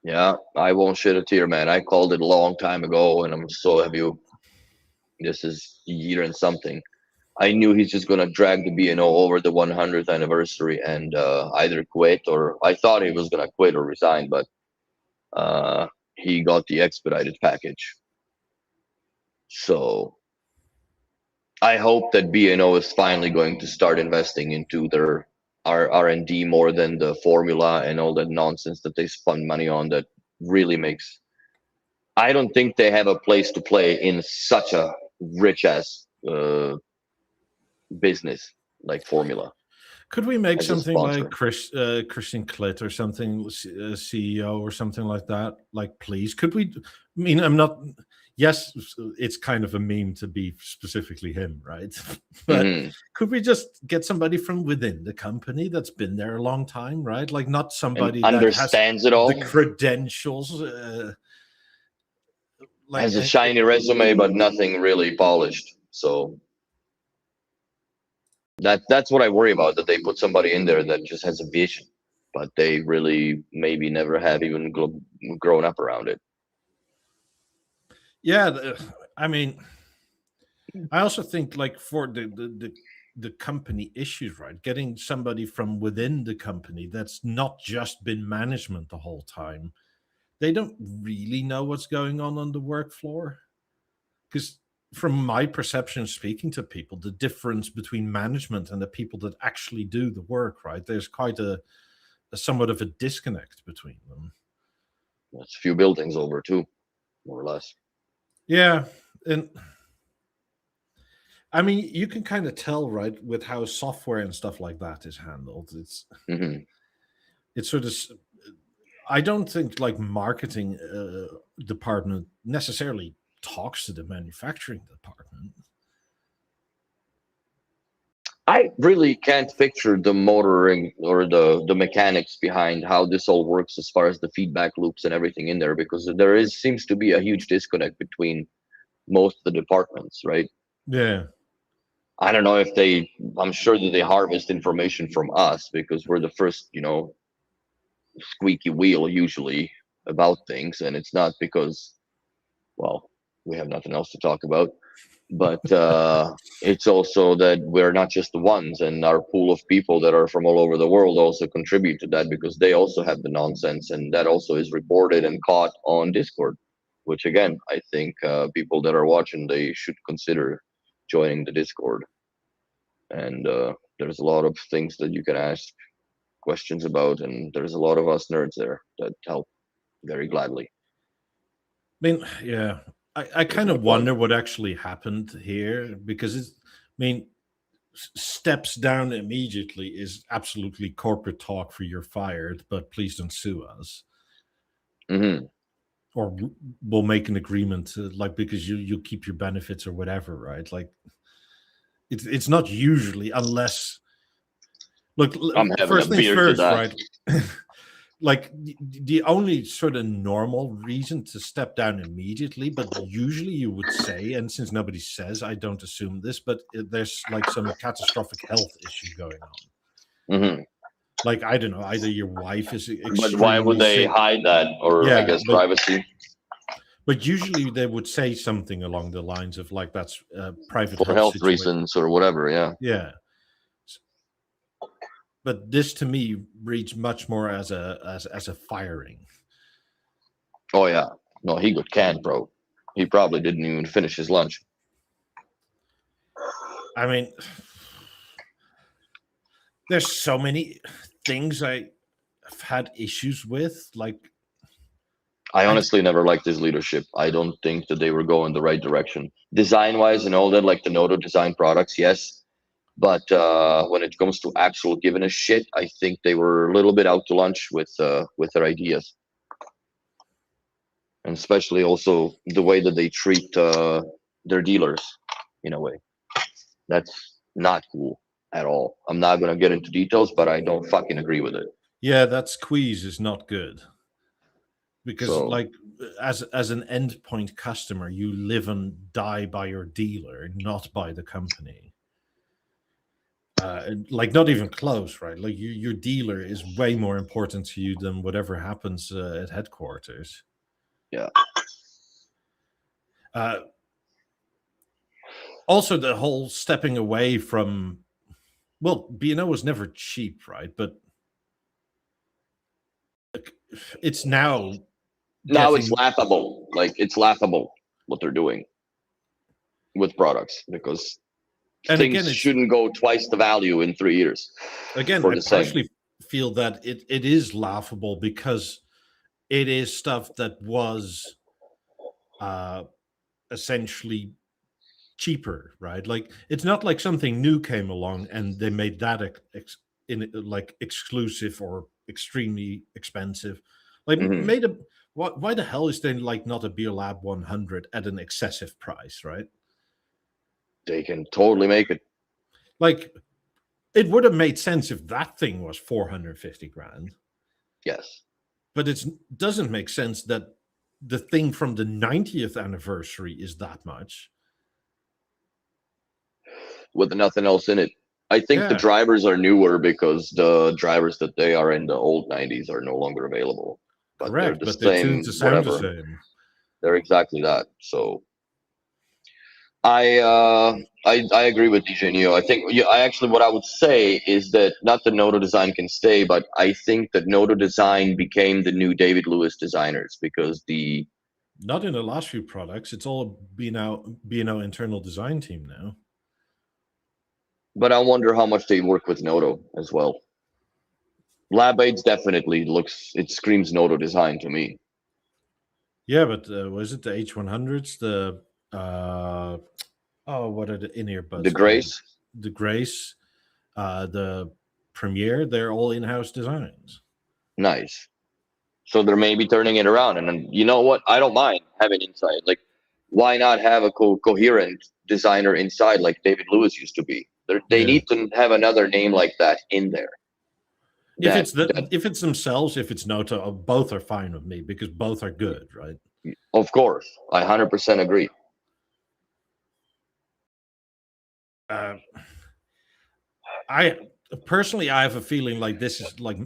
Yeah, I won't shed a tear, man. I called it a long time ago, and I'm so happy. This is a year and something. I knew he's just gonna drag the B&O over the 100th anniversary and either quit or I thought he was gonna quit or resign, but he got the expedited package. So I hope that B&O is finally going to start investing into their R&D more than the formula and all that nonsense that they spend money on. That really makes. I don't think they have a place to play in such a rich ass business like formula could we make as a something like sponsor. Christian Klitt or something, CEO or something like that? Like, please, could we? I mean, I'm not. Yes, it's kind of a meme to be specifically him, right? But Hmm. could we just get somebody from within the company that's been there a long time, right? Like, not And somebody that has understands it the all, credentials, like, has a shiny resume, but nothing really polished. So that's what I worry about. That they put somebody in there that just has a vision, but they really maybe never have even grown up around it. yeah. I mean, I also think like for the company issues, right? Getting somebody from within the company that's not just been management the whole time. They don't really know what's going on the work floor. Because from my perception, speaking to people, the difference between management and the people that actually do the work, right? There's quite a somewhat of a disconnect between them. That's a few buildings over too, more or less. Yeah, and I mean, you can kind of tell, right, with how software and stuff like that is handled. Hmm. It's sort of. I don't think like marketing department necessarily talks to the manufacturing department. I really can't picture the motoring or the mechanics behind how this all works as far as the feedback loops and everything in there because there is seems to be a huge disconnect between most of the departments, right? Yeah, I don't know if they. I'm sure that they harvest information from us because we're the first, squeaky wheel usually about things, and it's not because, well, we have nothing else to talk about. but it's also that we're not just the ones, and our pool of people that are from all over the world also contribute to that, because they also have the nonsense, and that also is reported and caught on Discord, which again, I think people that are watching, they should consider joining the Discord. And there's a lot of things that you can ask questions about, and there's a lot of us nerds there that help very gladly. I mean, yeah, I kind my of plug. wonder what actually happened here, because it's, I mean, steps down immediately is absolutely corporate talk for you're fired, but please don't sue us, Hmm. or we'll make an agreement like, because you keep your benefits or whatever, right? Like, it's not usually, unless, look, I'm having a first things beer to first, that. right? Like, the only sort of normal reason to step down immediately, but usually you would say, and since nobody says, I don't assume this, but there's like some catastrophic health issue going on. Hmm. Like, I don't know, either your wife is But why would extremely they sick. hide that? Or I Yeah, guess privacy but usually they would say something along the lines of like, that's a private for health health situation. reasons or whatever. Yeah. Yeah. But this to me reads much more as a firing. Oh yeah. No, he got canned, bro. He probably didn't even finish his lunch. I mean, there's so many things I've had issues with. Like, I honestly never liked his leadership. I don't think that they were going the right direction, design wise and all that. Like the Noto design products, yes, but when it comes to actual giving a shit, I think they were a little bit out to lunch with their ideas, and especially also the way that they treat their dealers in a way. That's not cool at all. I'm not gonna get into details, but I don't fucking agree with it. yeah, that squeeze is not good, because So like, as an endpoint customer, you live and die by your dealer, not by the company. Like, not even close, right? Like, your dealer is way more important to you than whatever happens at headquarters. yeah, Uh, Also, the whole stepping away from, well, B&O was never cheap, right? But it's now now it's getting, laughable. Like it's laughable what they're doing with products, because and again, things it's, shouldn't go twice the value in 3 years again, for I the same. partially feel that it is laughable, because it is stuff that was uh essentially cheaper, right? Like, it's not like something new came along and they made that like exclusive or extremely expensive. Like, Hmm. made a, why the hell is there like not a Beolab 100 at an excessive price, right? They can totally make it. Like, it would have made sense if that thing was 450 grand, Yes. but it doesn't make sense that the thing from the 90th anniversary is that much. With nothing else in it. I think the Yeah, drivers are newer because the drivers that they are in the old 90s are no longer available. But they're correct, the but they're tuned same, to sound the whatever. same. They're exactly that. So I I agree with DJ Neo. I think, yeah, I actually, what I would say is that not that Noto design can stay, but I think that Noto design became the new David Lewis designers, because the Not in the last few products. It's all B&O internal design team now. but I wonder how much they work with Noto as well. Lab Aids definitely looks, it screams Noto design to me. Yeah, but was it the H100s? The what are the in-ear The buds called? Grace, The Grace, the Premiere. They're all in-house designs. nice. So they're maybe turning it around, and then, you know what? I don't mind having inside. Like, why not have a coherent designer inside like David Lewis used to be? They Yeah. need to have another name like that in there. If it's themselves, if it's Noto, both are fine with me, because both are good, right? Of course, I 100% agree. Uh, I personally, I have a feeling like this is like,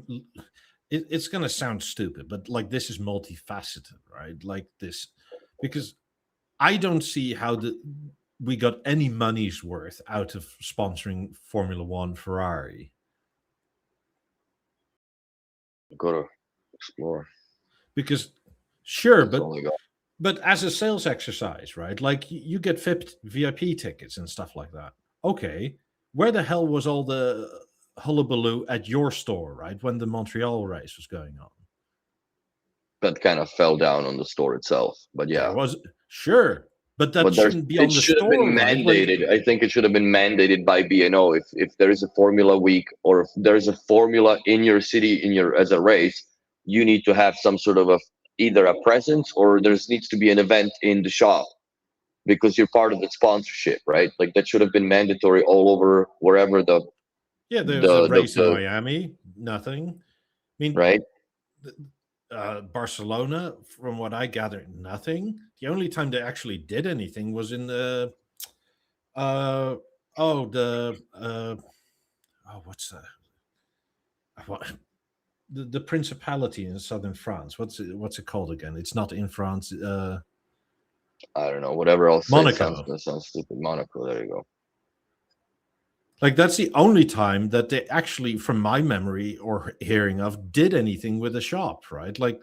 it's going to sound stupid, but like, this is multifaceted, right? Like this, because I don't see how we got any money's worth out of sponsoring Formula One Ferrari. Gotta explore. Because sure, That's all I got. but as a sales exercise, right? Like you get VIP tickets and stuff like that. Okay, where the hell was all the hullabaloo at your store, right, when the Montreal race was going on? That kind of fell down on the store itself, but yeah. There was sure, but that But shouldn't be on it the should have store, been right? When mandated. I think it should have been mandated by B&O. If there is a Formula Week, or if there's a Formula in your city as a race, you need to have some sort of either a presence, or there needs to be an event in the shop, because you're part of the sponsorship, right? Like that should have been mandatory all over wherever there's a race in the Miami, nothing. I mean, right. Barcelona, from what I gathered, nothing. The only time they actually did anything was in the what's that? What the principality in southern France? What's it called again? It's not in France. I don't know. Whatever else. Monaco. Sounds stupid. Monaco. There you go. Like that's the only time that they actually, from my memory or hearing of, did anything with a shop, right? Like,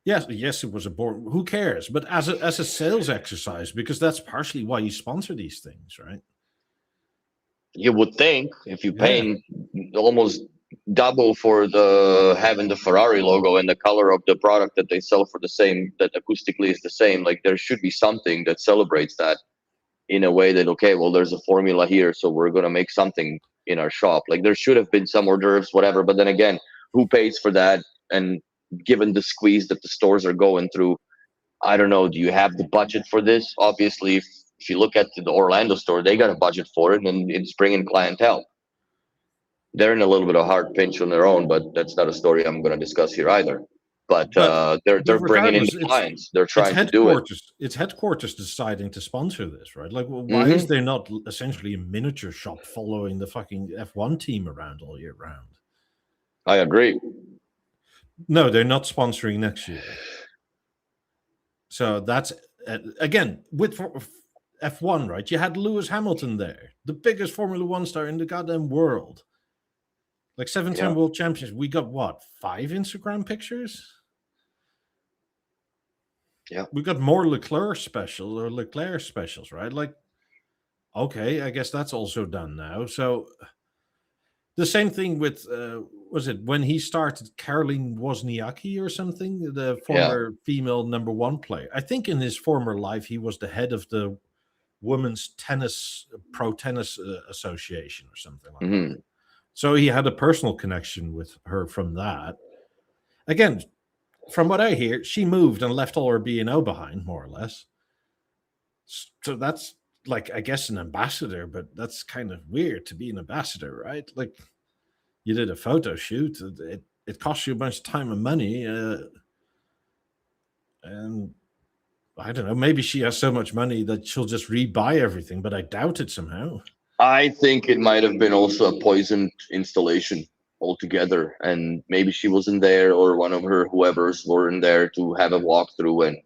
yes, it was a board. Who cares? But as a sales exercise, because that's partially why you sponsor these things, right? You would think if you're paying almost double for having the Ferrari logo and the color of the product that they sell for the same, that acoustically is the same, like there should be something that celebrates that in a way that, okay, well, there's a formula here, so we're going to make something in our shop. Like there should have been some hors d'oeuvres, whatever. But then again, who pays for that? And given the squeeze that the stores are going through, I don't know, do you have the budget for this? Obviously, if you look at the Orlando store, they got a budget for it, and it's bringing clientele. They're in a little bit of hard pinch on their own, but that's not a story I'm going to discuss here either. But they're bringing in the clients. They're trying to do it. It's headquarters deciding to sponsor this, right? Like, well, why is there not essentially a miniature shop following the fucking F1 team around all year round? I agree. No, they're not sponsoring next year. So that's again with F1, right? You had Lewis Hamilton there, the biggest Formula One star in the goddamn world. Like 7-time world champions. We got what, 5 Instagram pictures? Yeah. We got more Leclerc specials, right? Like, okay, I guess that's also done now. So the same thing with was it when he started, Caroline Wozniacki or something, the former female number 1 player. I think in his former life he was the head of the Women's Pro Tennis Association or something like that. So he had a personal connection with her from that. Again, from what I hear, she moved and left all her B&O behind, more or less. So that's like, I guess, an ambassador, but that's kind of weird to be an ambassador, right? Like, you did a photo shoot. It costs you a bunch of time and money. And I don't know, maybe she has so much money that she'll just rebuy everything, but I doubt it somehow. I think it might have been also a poisoned installation altogether, and maybe she wasn't there, or one of her whoever's weren't there to have a walkthrough, and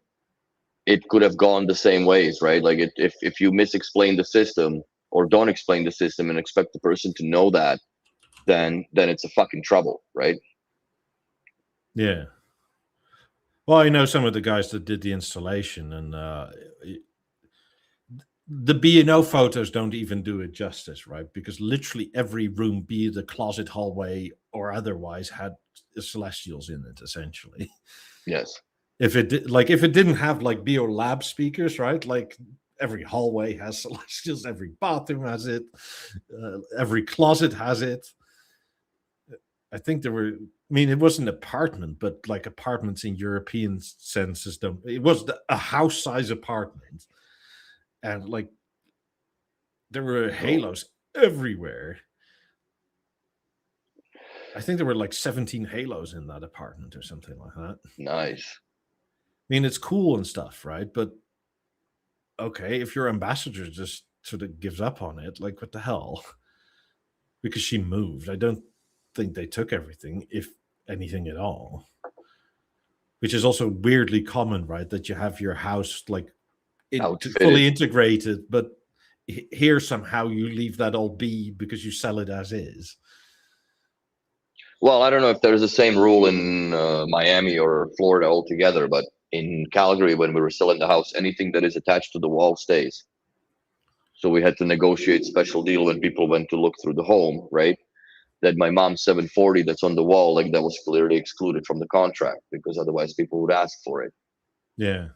it could have gone the same ways, right? Like if you misexplain the system or don't explain the system and expect the person to know that, then it's a fucking trouble, right? Yeah. Well, I know some of the guys that did the installation, and the B&O photos don't even do it justice, right? Because literally every room, be it a closet, hallway, or otherwise, had Celestials in it, essentially. Yes. If it didn't have like Beolab speakers, right? Like every hallway has Celestials, every bathroom has it, every closet has it. I think there were, I mean, it was an apartment, but like apartments in European senses, it was a house-size apartment. And like, there were halos everywhere. I think there were like 17 halos in that apartment or something like that. Nice. I mean, it's cool and stuff, right? But okay, if your ambassador just sort of gives up on it, like, what the hell? Because she moved. I don't think they took everything, if anything at all. Which is also weirdly common, right? That you have your house like outfitted. fully integrated, but here somehow you leave that all be because you sell it as is. Well, I don't know if there's the same rule in Miami or Florida altogether, but in Calgary, when we were selling the house, anything that is attached to the wall stays. So we had to negotiate special deal when people went to look through the home, right? That my mom's 740 that's on the wall, like that was clearly excluded from the contract because otherwise people would ask for it. Yeah.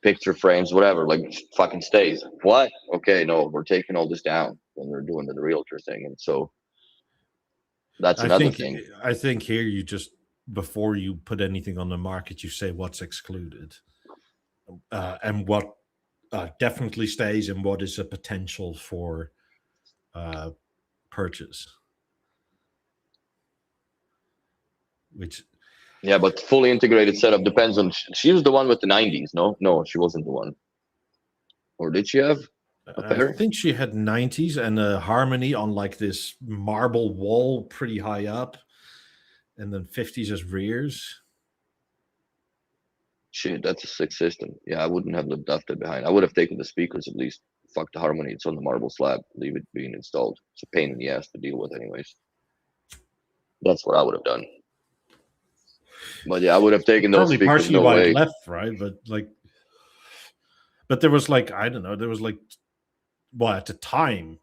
Picture frames, whatever, like fucking stays. What? Okay, no, we're taking all this down when we're doing the realtor thing. And so that's another thing. I think here you just, before you put anything on the market, you say what's excluded and what definitely stays and what is a potential for purchase. Which, yeah, but fully integrated setup depends on. She was the one with the 90s. No, she wasn't the one. Or did she have a pair? I think she had 90s and a Harmony on like this marble wall pretty high up, and then 50s as rears. Shit, that's a sick system. Yeah, I wouldn't have left it behind. I would have taken the speakers at least. Fuck the Harmony. It's on the marble slab. Leave it being installed. It's a pain in the ass to deal with, anyways. That's what I would have done. But yeah, I would have taken those Probably speakers. partially No why way. it left, right? But there was like, I don't know, there was like, well, at the time,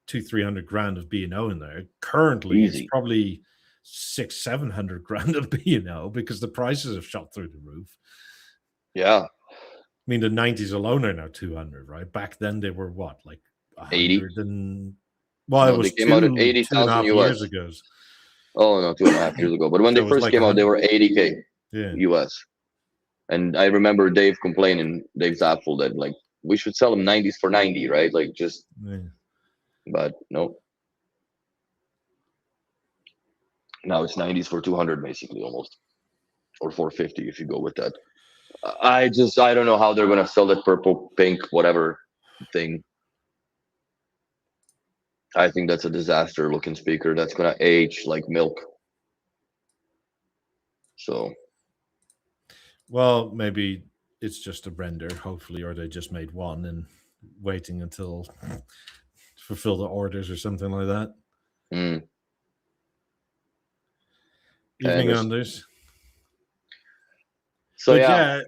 200-300 grand of B&O in there. Currently, Easy. it's probably 600-700 grand of B&O because the prices have shot through the roof. Yeah. I mean, the 90s alone are now 200, right? Back then they were what, like 80? and well, No, it was they came out at 2.5 $80,000 years US. ago. Oh no, 2.5 years ago. But when So they it was first like came out, they 100. were 80K Yeah. US. And I remember Dave complaining, Dave Zapfel, that like we should sell them 90s for 90, right? Like just, Yeah. but no. Now it's 90s for 200 basically almost, or 450 if you go with that. I don't know how they're gonna sell that purple, pink, whatever thing. I think that's a disaster looking speaker. That's gonna age like milk. So, Well, maybe it's just a render, hopefully, or they just made one and waiting until fulfill the orders or something like that. Evening, Anders. So but yeah,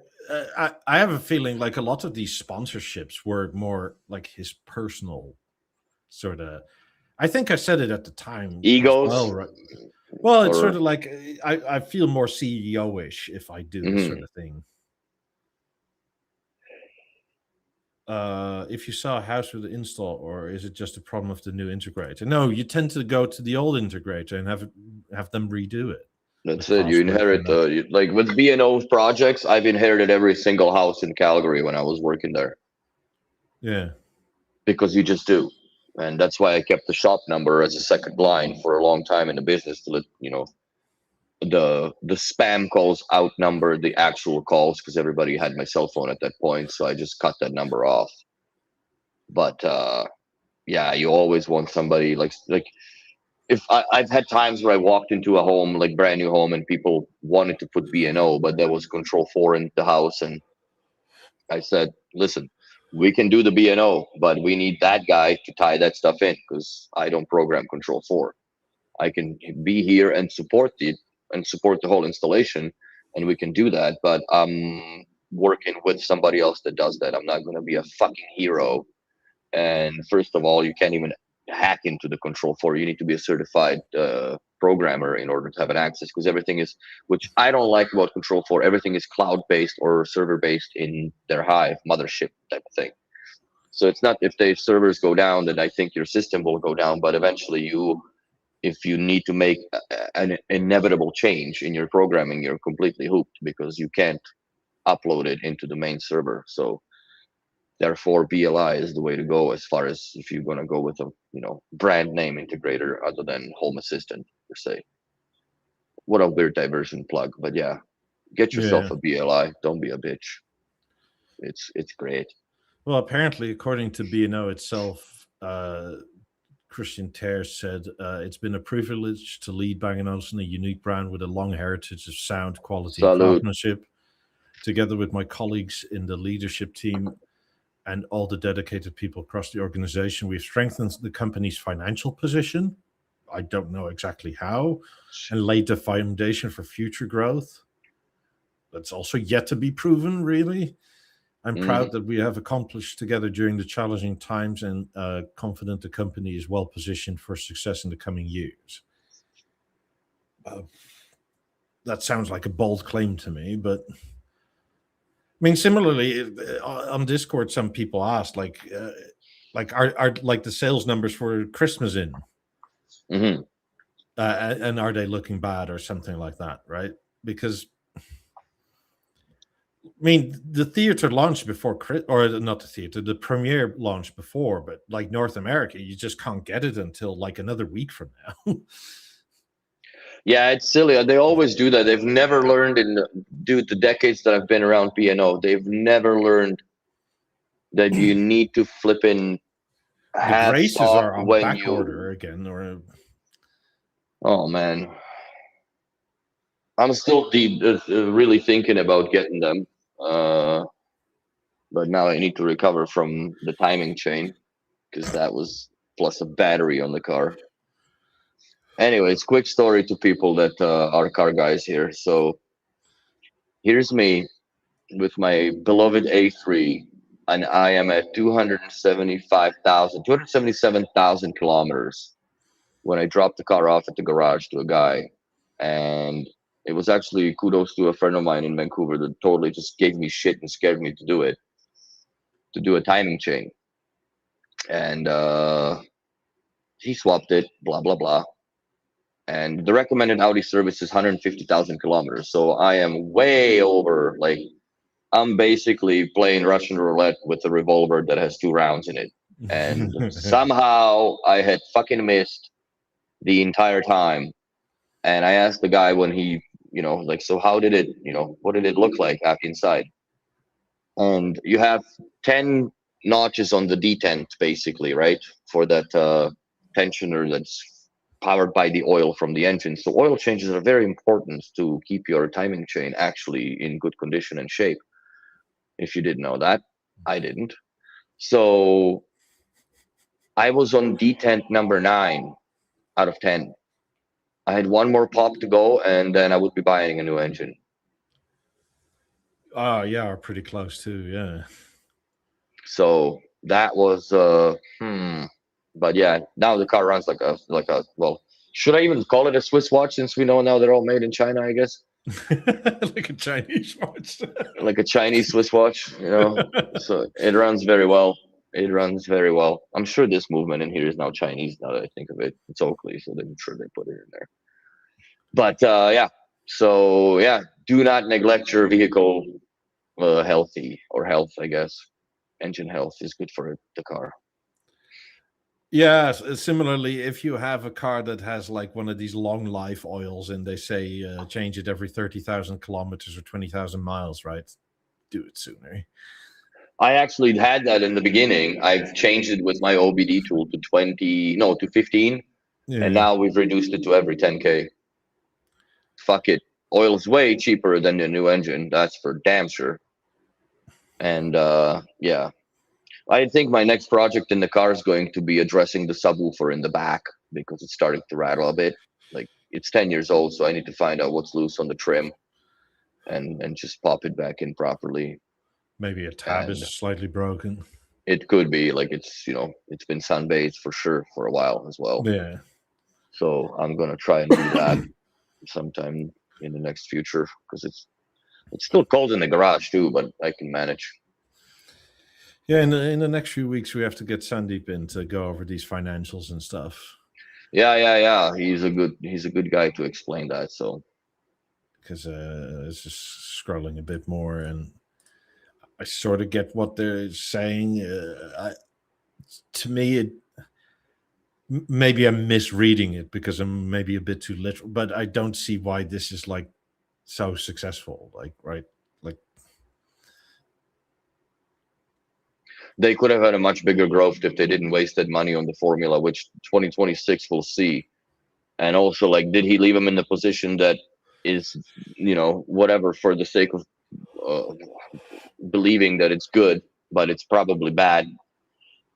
I have a feeling like a lot of these sponsorships were more like his personal sort of. I think I said it at the time. Egos. Well, right? Well, it's sort of like I feel more CEO-ish if I do this sort of thing. If you saw a house with an install, or is it just a problem of the new integrator? No, you tend to go to the old integrator and have them redo it. That's it. You inherit like with B&O projects. I've inherited every single house in Calgary when I was working there. Yeah, because you just do, and that's why I kept the shop number as a second line for a long time in the business to let the spam calls outnumber the actual calls because everybody had my cell phone at that point. So I just cut that number off. But yeah, you always want somebody like if I've had times where I walked into a home, like brand new home, and people wanted to put B&O, but there was Control 4 in the house. And I said, listen, we can do the B&O, but we need that guy to tie that stuff in because I don't program Control 4. I can be here and support it and support the whole installation, and we can do that. But I'm working with somebody else that does that. I'm not going to be a fucking hero. And first of all, you can't even hack into the Control 4. You need to be a certified programmer in order to have an access because everything is, which I don't like about Control 4, everything is cloud-based or server-based in their Hive mothership type of thing. So it's not if the servers go down, then I think your system will go down. But eventually if you need to make an inevitable change in your programming, you're completely hooped because you can't upload it into the main server. So therefore, BLI is the way to go as far as if you're going to go with a brand name integrator other than Home Assistant per se. What a weird diversion plug, but yeah, get yourself a BLI. Don't be a bitch. It's great. Well, apparently, according to B&O itself, Christian Ter said it's been a privilege to lead Bang & Olufsen, a unique brand with a long heritage of sound, quality, and craftsmanship. together with my colleagues in the leadership team and all the dedicated people across the organization, we've strengthened the company's financial position. I don't know exactly how, and laid the foundation for future growth. That's also yet to be proven, really. I'm proud that we have accomplished together during the challenging times, and confident the company is well positioned for success in the coming years. That sounds like a bold claim to me, but I mean, similarly, on Discord, some people asked, are like the sales numbers for Christmas in, Mm-hmm. and are they looking bad or something like that, right? Because I mean, the theater launched before, or not the theater, the premiere launched before, but like North America, you just can't get it until like another week from now. Yeah, it's silly. They always do that. They've never learned the decades that I've been around P&O. They've never learned that you need to flip in The half Graces stock are on when back you. order again, or Oh man, I'm still really thinking about getting them, but now I need to recover from the timing chain because that was plus a battery on the car. Anyways, quick story to people that are car guys here. So here's me with my beloved A3, and I am at 277,000 kilometers when I dropped the car off at the garage to a guy. And it was actually kudos to a friend of mine in Vancouver that totally just gave me shit and scared me to do it, to do a timing chain. And he swapped it, blah, blah, blah. And the recommended Audi service is 150,000 kilometers. So I am way over, like, I'm basically playing Russian roulette with a revolver that has 2 rounds in it. And somehow I had fucking missed the entire time. And I asked the guy when he, like, so how did it, what did it look like inside? And you have 10 notches on the detent, basically, right? For that tensioner that's powered by the oil from the engine. So oil changes are very important to keep your timing chain actually in good condition and shape. If you didn't know that, I didn't. So I was on detent number 9 out of 10. I had one more pop to go, and then I would be buying a new engine. oh yeah, are pretty close too. Yeah. So that was but yeah, now the car runs like a well, should I even call it a Swiss watch since we know now they're all made in China, I guess? Like a Chinese watch. Like a Chinese Swiss watch, So it runs very well. It runs very well. I'm sure this movement in here is now Chinese now that I think of it. It's Oakley, so I'm sure they put it in there. But yeah, so yeah, do not neglect your vehicle health, I guess. Engine health is good for the car. Yeah, similarly, if you have a car that has like one of these long life oils and they say change it every 30,000 kilometers or 20,000 miles, right? Do it sooner. I actually had that in the beginning. I've changed it with my OBD tool to 15, Yeah. and now we've reduced it to every 10K. Fuck it. Oil's way cheaper than the new engine. That's for damn sure. And yeah, I think my next project in the car is going to be addressing the subwoofer in the back because it's starting to rattle a bit. Like, it's 10 years old, so I need to find out what's loose on the trim and just pop it back in properly. Maybe a tab is slightly broken. It could be, like, it's it's been sunbathed for sure for a while as well. Yeah. So I'm gonna try and do that sometime in the next future because it's still cold in the garage too, but I can manage. Yeah, in the next few weeks we have to get Sandeep in to go over these financials and stuff. Yeah. He's a good guy to explain that. So because it's just scrolling a bit more and I sort of get what they're saying. To me, maybe I'm misreading it because I'm maybe a bit too literal, but I don't see why this is like so successful. Like, right? Like, they could have had a much bigger growth if they didn't waste that money on the formula, which 2026 we'll see. And also, like, did he leave him in the position that is, whatever, for the sake of believing that it's good, but it's probably bad,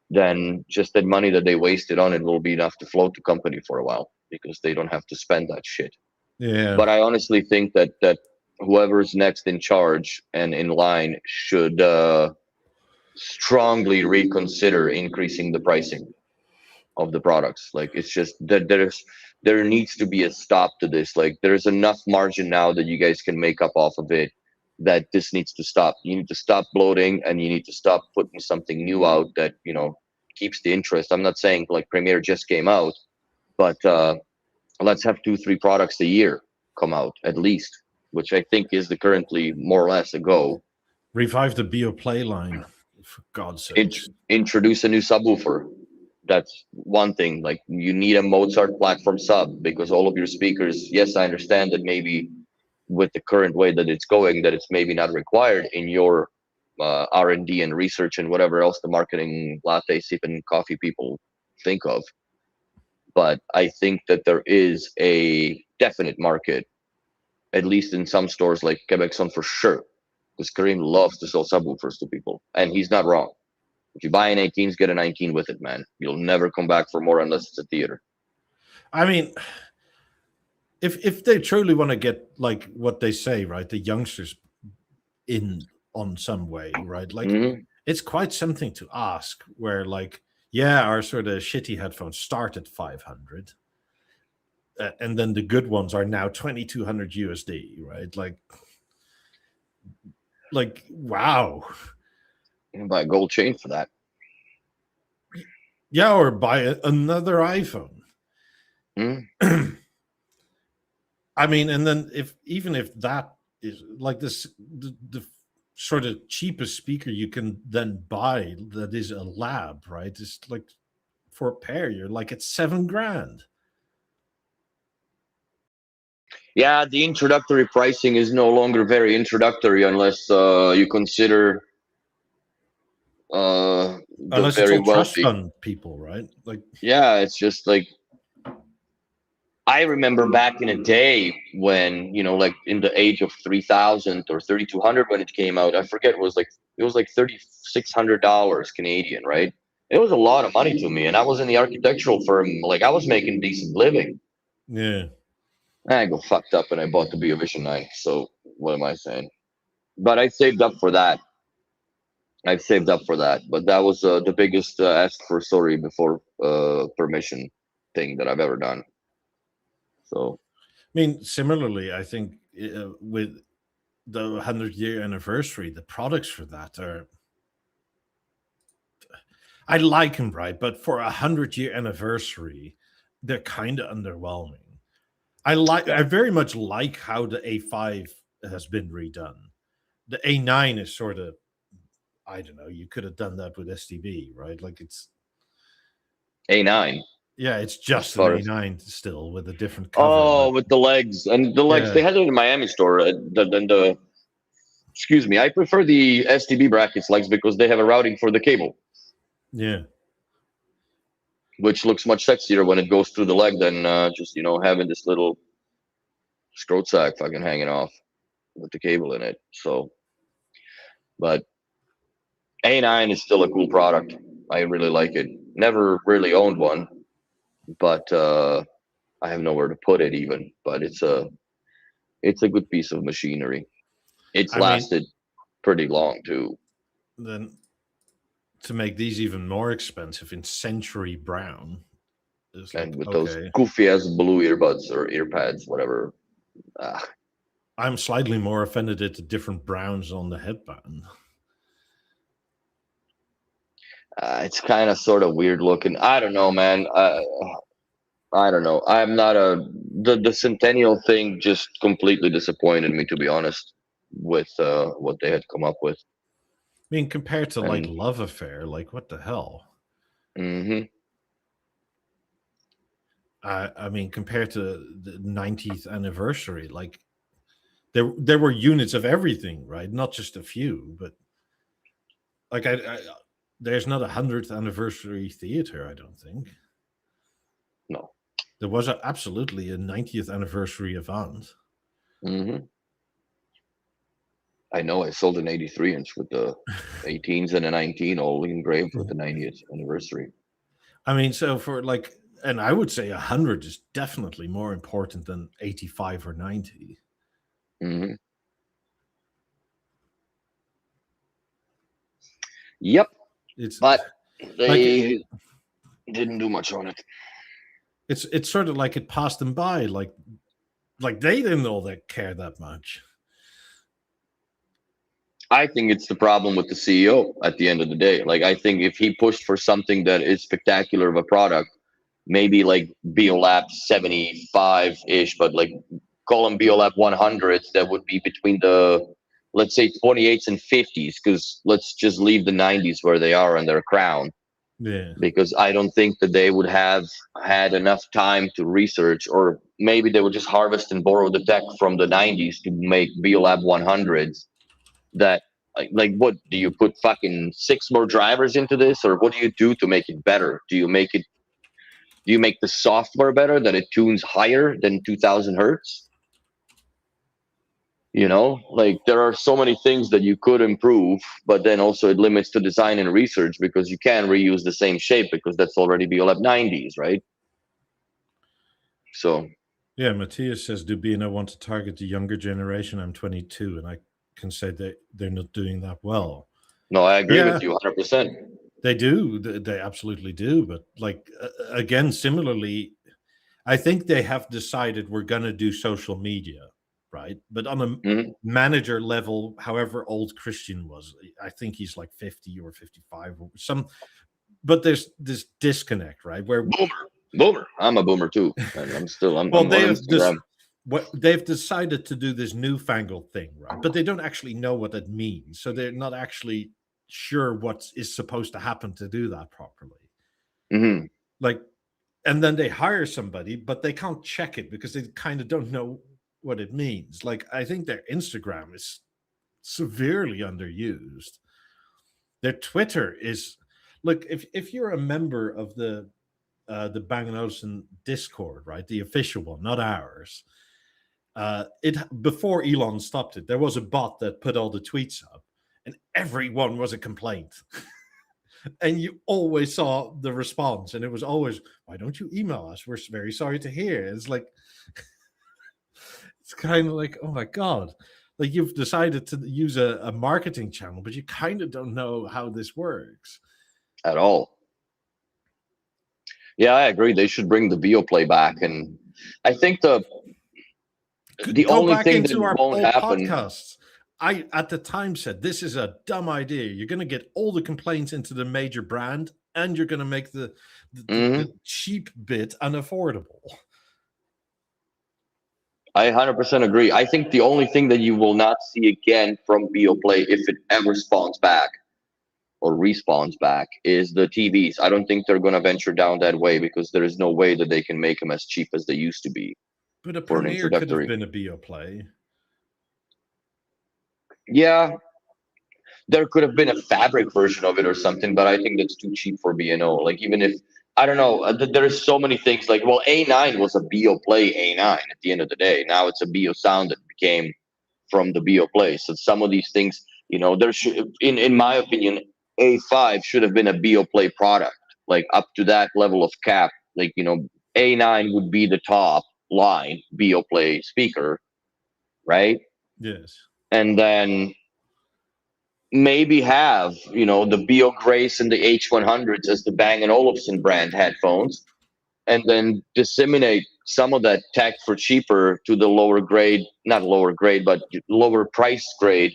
then just that money that they wasted on it will be enough to float the company for a while because they don't have to spend that shit. Yeah. But I honestly think that whoever's next in charge and in line should strongly reconsider increasing the pricing of the products. Like, it's just that there needs to be a stop to this. Like, there's enough margin now that you guys can make up off of it, that this needs to stop. You need to stop bloating, and you need to stop putting something new out that, keeps the interest. I'm not saying like Premiere just came out, but let's have 2-3 products a year come out at least, which I think is the currently more or less a go. Revive the BeoPlay line, for God's sake. Introduce a new subwoofer. That's one thing. Like, you need a Mozart platform sub, because all of your speakers, yes, I understand that maybe with the current way that it's going, that it's maybe not required in your R&D and research and whatever else the marketing latte sipping coffee people think of. But I think that there is a definite market, at least in some stores like Quebecson for sure, because Kareem loves to sell subwoofers to people, and he's not wrong. If you buy an 18s, get a 19 with it, man. You'll never come back for more unless it's a theater. I mean, if they truly want to get, like what they say, right, the youngsters in on some way, right? Like, it's quite something to ask, where like, yeah, our sort of shitty headphones start at 500. And then the good ones are now 2,200 USD, right? Like, wow. You can buy a gold chain for that. Yeah, or buy another iPhone. I mean, and then even if that is like this, the sort of cheapest speaker you can then buy that is a lab, right? It's like, for a pair, you're like at $7,000. Yeah, the introductory pricing is no longer very introductory unless you consider the Unless it's very all trust wealthy. fund people, right? Like, yeah, it's just like, I remember back in a day when, like in the age of 3,000 or 3,200 when it came out. I forget, it was like $3,600 Canadian, right? It was a lot of money to me, and I was in the architectural firm. Like, I was making decent living. yeah. I go fucked up, and I bought the BeoVision 9. So what am I saying? But I saved up for that. I've saved up for that. But that was the biggest ask for sorry before permission thing that I've ever done. So, I mean, similarly, I think with the 100-year anniversary, the products for that are, I like them, right? But for a 100-year anniversary, they're kind of underwhelming. I very much like how the A5 has been redone. The A9 is sort of, I don't know, you could have done that with STB, right? Like, it's A9. Yeah, it's just an A9 still with a different cover. Oh, with the legs. And the legs, they had it in the Miami store. Excuse me, I prefer the STB brackets legs because they have a routing for the cable. Yeah. Which looks much sexier when it goes through the leg than just, having this little scrot sack fucking hanging off with the cable in it. So, but A9 is still a cool product. I really like it. Never really owned one, but I have nowhere to put it even. But it's a good piece of machinery. It's lasted pretty long too. Then to make these even more expensive in Century Brown, and with those goofy ass blue earbuds or earpads, whatever. I'm slightly more offended at the different browns on the headband. It's kind of sort of weird looking. I don't know, man. I don't know. I'm not the Centennial thing just completely disappointed me, to be honest, with what they had come up with. I mean, compared to like Love Affair, like what the hell? I mean, compared to the 90th anniversary, like there were units of everything, right? Not just a few, but like there's not a 100th anniversary theater, I don't think. No. There was absolutely a 90th anniversary event. I know I sold an 83 inch with the 18s and a 19 all engraved with the 90th anniversary. I mean, so for like, and I would say 100 is definitely more important than 85 or 90. Mm-hmm. Yep. But they didn't do much on it. It's sort of like it passed them by, like they didn't all that care that much. I think it's the problem with the CEO at the end of the day. Like, I think if he pushed for something that is spectacular of a product, maybe like Beolab 75-ish, but like call them Beolab 100s, that would be between the, let's say, 28s and 50s, because let's just leave the 90s where they are on their crown. Yeah. Because I don't think that they would have had enough time to research, or maybe they would just harvest and borrow the tech from the 90s to make Beolab 100s. That like what do you put fucking 6 more drivers into this, or what do you do to make it better? Do you make the software better, that it tunes higher than 2000 hertz? You know, like there are so many things that you could improve, but then also it limits to design and research, because you can reuse the same shape, because that's already Beolab 90s, right? So yeah, Matthias says, do B&O want to target the younger generation? I'm 22 and I can say that they're not doing that well. no, I agree with you 100%. They do. They absolutely do. But like, again, similarly, I think they have decided we're going to do social media, right? But on a manager level, however old Christian was, I think he's like 50 or 55 or some. But there's this disconnect, right? Where boomer. I'm a boomer too, and I'm still. I'm well, on Instagram. They've decided to do this newfangled thing, right? But they don't actually know what that means, so they're not actually sure what is supposed to happen to do that properly. Mm-hmm. Like, and then they hire somebody, but they can't check it because they kind of don't know what it means. Like, I think their Instagram is severely underused. Their Twitter is, look, if you're a member of the Bang & Olufsen Discord, right, the official one, not ours. Before Elon stopped it, there was a bot that put all the tweets up, and everyone was a complaint. And you always saw the response, and it was always, why don't you email us? We're very sorry to hear. It's like, it's kind of like, oh my God. Like, you've decided to use a marketing channel, but you kind of don't know how this works. At all. Yeah, I agree. They should bring the BeoPlay back. And I think the only thing that won't happen. Podcasts. I, at the time, said, this is a dumb idea. You're going to get all the complaints into the major brand, and you're going to make the cheap bit unaffordable. I 100% agree. I think the only thing that you will not see again from BeoPlay, if it ever spawns back or respawns back, is the TVs. I don't think they're going to venture down that way, because there is no way that they can make them as cheap as they used to be. But a Premiere could have been a BeoPlay. Yeah, there could have been a fabric version of it or something, but I think that's too cheap for B&O. Like, even if, I don't know, there's so many things. Like, well, A9 was a BeoPlay A9 at the end of the day. Now it's a BeoSound that became from the BeoPlay. So some of these things, you know, there should, in my opinion, A5 should have been a BeoPlay product, like up to that level of cap. Like, you know, A9 would be the top line BeoPlay speaker, right? Yes. And then maybe have, you know, the Beo Grace and the H100s as the Bang & Olufsen brand headphones, and then disseminate some of that tech for cheaper to the lower grade, not lower grade, but lower price grade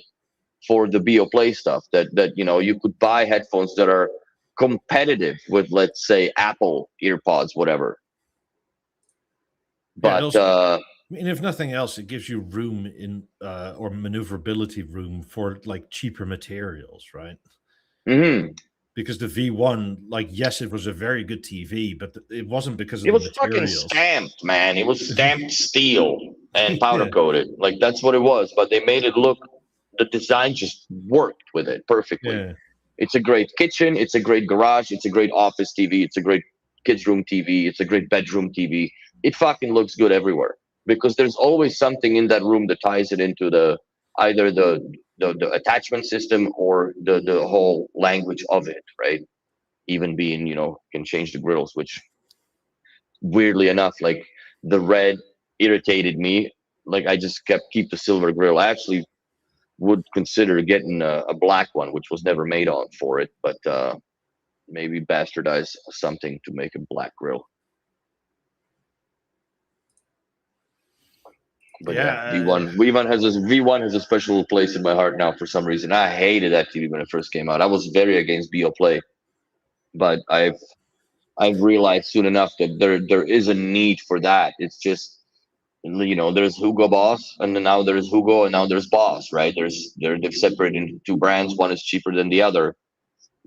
for the BeoPlay stuff, that you know, you could buy headphones that are competitive with, let's say, Apple EarPods, whatever. But I mean, if nothing else, it gives you room in or maneuverability room for like cheaper materials, right? Mm-hmm. Because the V1, like, yes, it was a very good TV, but it wasn't because of it the was materials. Fucking stamped, man. It was stamped steel and powder coated. Like, that's what it was. But they made it look, the design just worked with it perfectly. Yeah. It's a great kitchen. It's a great garage. It's a great office TV. It's a great kids' room TV. It's a great bedroom TV. It fucking looks good everywhere, because there's always something in that room that ties it into the either the the attachment system or the whole language of it, right? Even being, can change the grills, which weirdly enough, like the red irritated me. Like I just keep the silver grill. I actually would consider getting a black one, which was never made on for it, but maybe bastardize something to make a black grill. But yeah, V1 has a special place in my heart now for some reason. I hated that TV when it first came out. I was very against BeoPlay, but I've realized soon enough that there is a need for that. It's just, there's Hugo Boss, and then now there's Hugo, and now there's Boss, right? They've separated into two brands. One is cheaper than the other.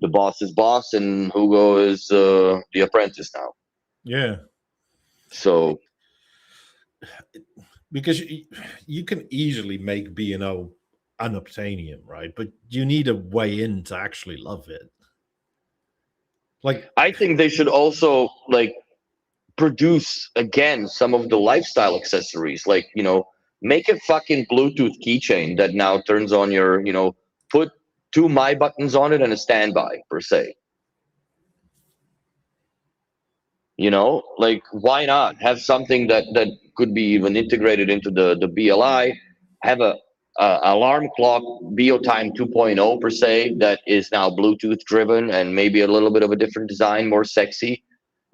The Boss is Boss, and Hugo is the apprentice now. Yeah. So, because you can easily make B&O unobtainium, right? But you need a way in to actually love it. Like, I think they should also produce again some of the lifestyle accessories, make a fucking Bluetooth keychain that now turns on your, put two my buttons on it and a standby per se. Why not have something that could be even integrated into the BLI, have a alarm clock BeoTime 2.0 per se that is now Bluetooth driven and maybe a little bit of a different design, more sexy.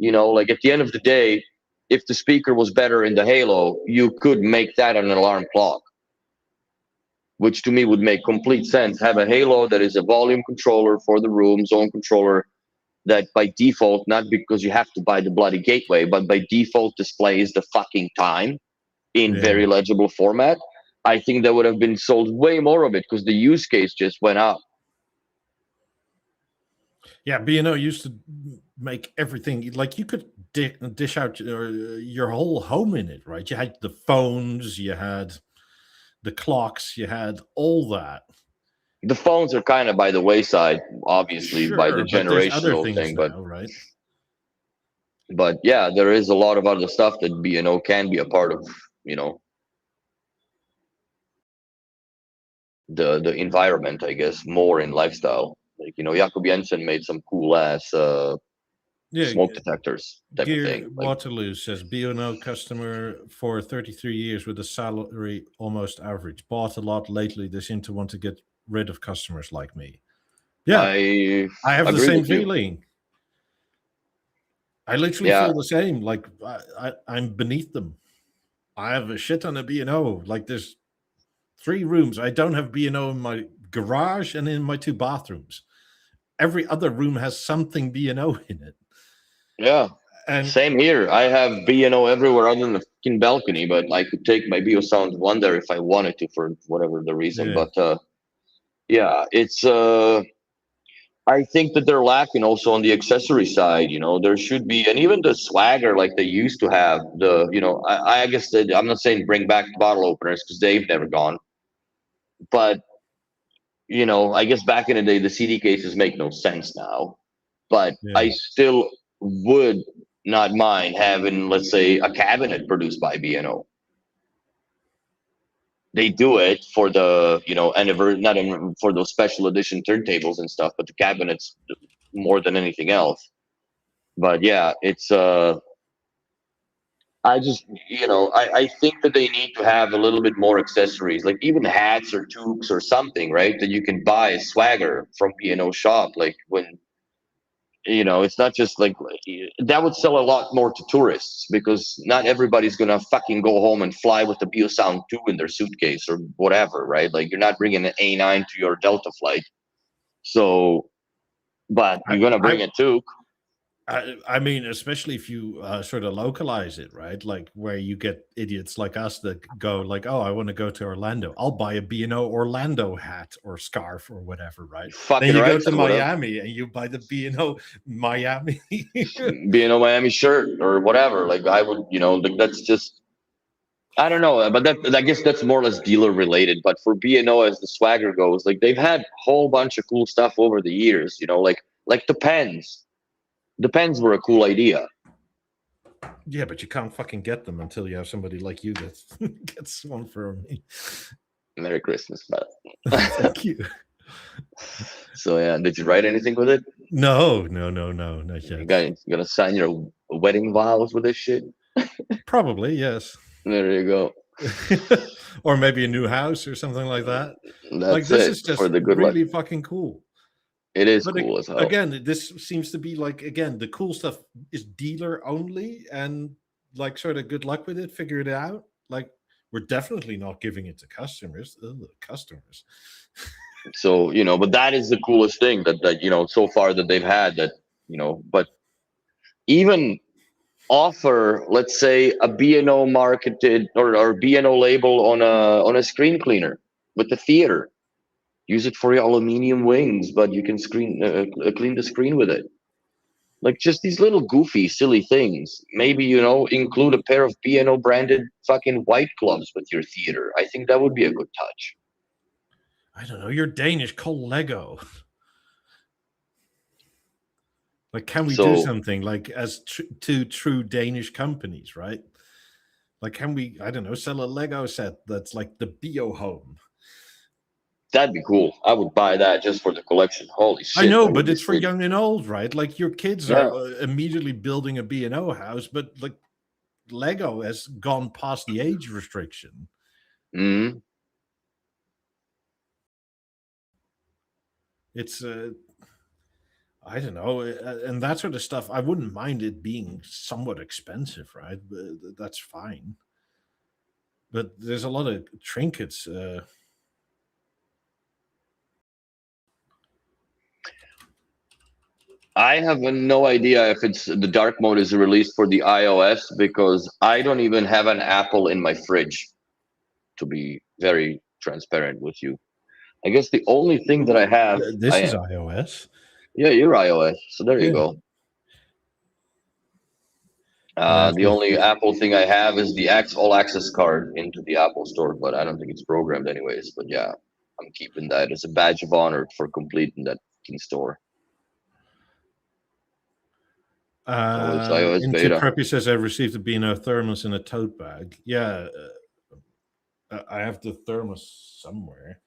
At the end of the day, if the speaker was better in the Halo, you could make that an alarm clock, which to me would make complete sense. Have a Halo that is a volume controller for the room, zone controller, that by default, not because you have to buy the bloody gateway, but by default displays the fucking time in very legible format. I think there would have been sold way more of it because the use case just went up. Yeah, B&O used to make everything, like you could dish out your whole home in it, right? You had the phones, you had the clocks, you had all that. The phones are kind of by the wayside, obviously, sure, by the but there's other generational things thing. now, right? But yeah, there is a lot of other stuff that B&O can be a part of, the environment, I guess, more in lifestyle. Jacob Jensen made some cool ass smoke detectors type of thing. Waterloo says B&O customer for 33 years with a salary almost average. Bought a lot lately. They seem to want to get rid of customers like me. Yeah, I have the same feeling. I literally feel the same. Like I'm beneath them. I have a shit ton of B&O. Like there's 3 rooms. I don't have B&O in my garage and in my 2 bathrooms. Every other room has something B&O in it. Yeah. And same here. I have B&O everywhere other than the fucking balcony, but I could take my BeoSound 1 there if I wanted to for whatever the reason. Yeah. But yeah, it's I think that they're lacking also on the accessory side. There should be, and even the swagger like they used to have. I guess that I'm not saying bring back bottle openers because they've never gone, but I guess back in the day the CD cases make no sense now. But I still would not mind having, let's say, a cabinet produced by B&O. They do it for the, not for those special edition turntables and stuff, but the cabinets more than anything else. But yeah, it's I just, I think that they need to have a little bit more accessories, like even hats or toques or something, right? That you can buy a swagger from B&O shop, like when, it's not just like that would sell a lot more to tourists because not everybody's gonna fucking go home and fly with the BeoSound 2 in their suitcase or whatever, right? Like you're not bringing an A9 to your Delta flight, so but you're gonna bring a toque. I mean, especially if you sort of localize it, right? Like where you get idiots like us that go like, oh, I want to go to Orlando. I'll buy a B&O Orlando hat or scarf or whatever, right? Fucking then you right, go to Miami and you buy the B&O Miami. B&O Miami shirt or whatever. Like I would, that's just, I don't know. But I guess that's more or less dealer related. But for B&O as the swagger goes, like they've had a whole bunch of cool stuff over the years, like the pens. The pens were a cool idea. Yeah, but you can't fucking get them until you have somebody like you that gets one for me. Merry Christmas, but Thank you. so yeah, did you write anything with it? No, not You yet. gonna sign your wedding vows with this shit? Probably, yes. There you go. Or maybe a new house or something like that. Like, That's this it is just for the good luck. really fucking cool. It is But cool as hell. again, this seems to be like, again, the cool stuff is dealer only, and like, sort of good luck with it, figure it out. Like, we're definitely not giving it to customers. Ugh, customers. So but that is the coolest thing that so far that they've had. That but even offer, let's say, a B&O marketed or B&O label on a screen cleaner with the theater. Use it for your aluminium wings, but you can clean the screen with it. Like, just these little goofy, silly things. Maybe include a pair of B&O branded fucking white gloves with your theater. I think that would be a good touch. I don't know. You're Danish. Call Lego. Like, can we do So something like as two true Danish companies, right? Like, can we, I don't know, sell a Lego set that's like the Bio Home? that'd be cool. I would buy that just for the collection. Holy shit! I know, that would but be it's for sweet. young and old, right? Like, your kids Yeah. are immediately building a B&O house, but like, Lego has gone past the age restriction. Mm-hmm. It's I don't know, and that sort of stuff. I wouldn't mind it being somewhat expensive, right? But that's fine. But there's a lot of trinkets. I have no idea if it's the dark mode is released for the iOS, because I don't even have an Apple in my fridge, to be very transparent with you. I guess the only thing that I have, This is iOS. Yeah, you're iOS, so there you Yeah. go. The only Apple thing I have is the All Access card into the Apple Store, but I don't think it's programmed anyways. But yeah, I'm keeping that as a badge of honor for completing that store. So it's iOS Into beta. Preppy says I've received a B&O thermos in a tote bag. Yeah, I have the thermos somewhere.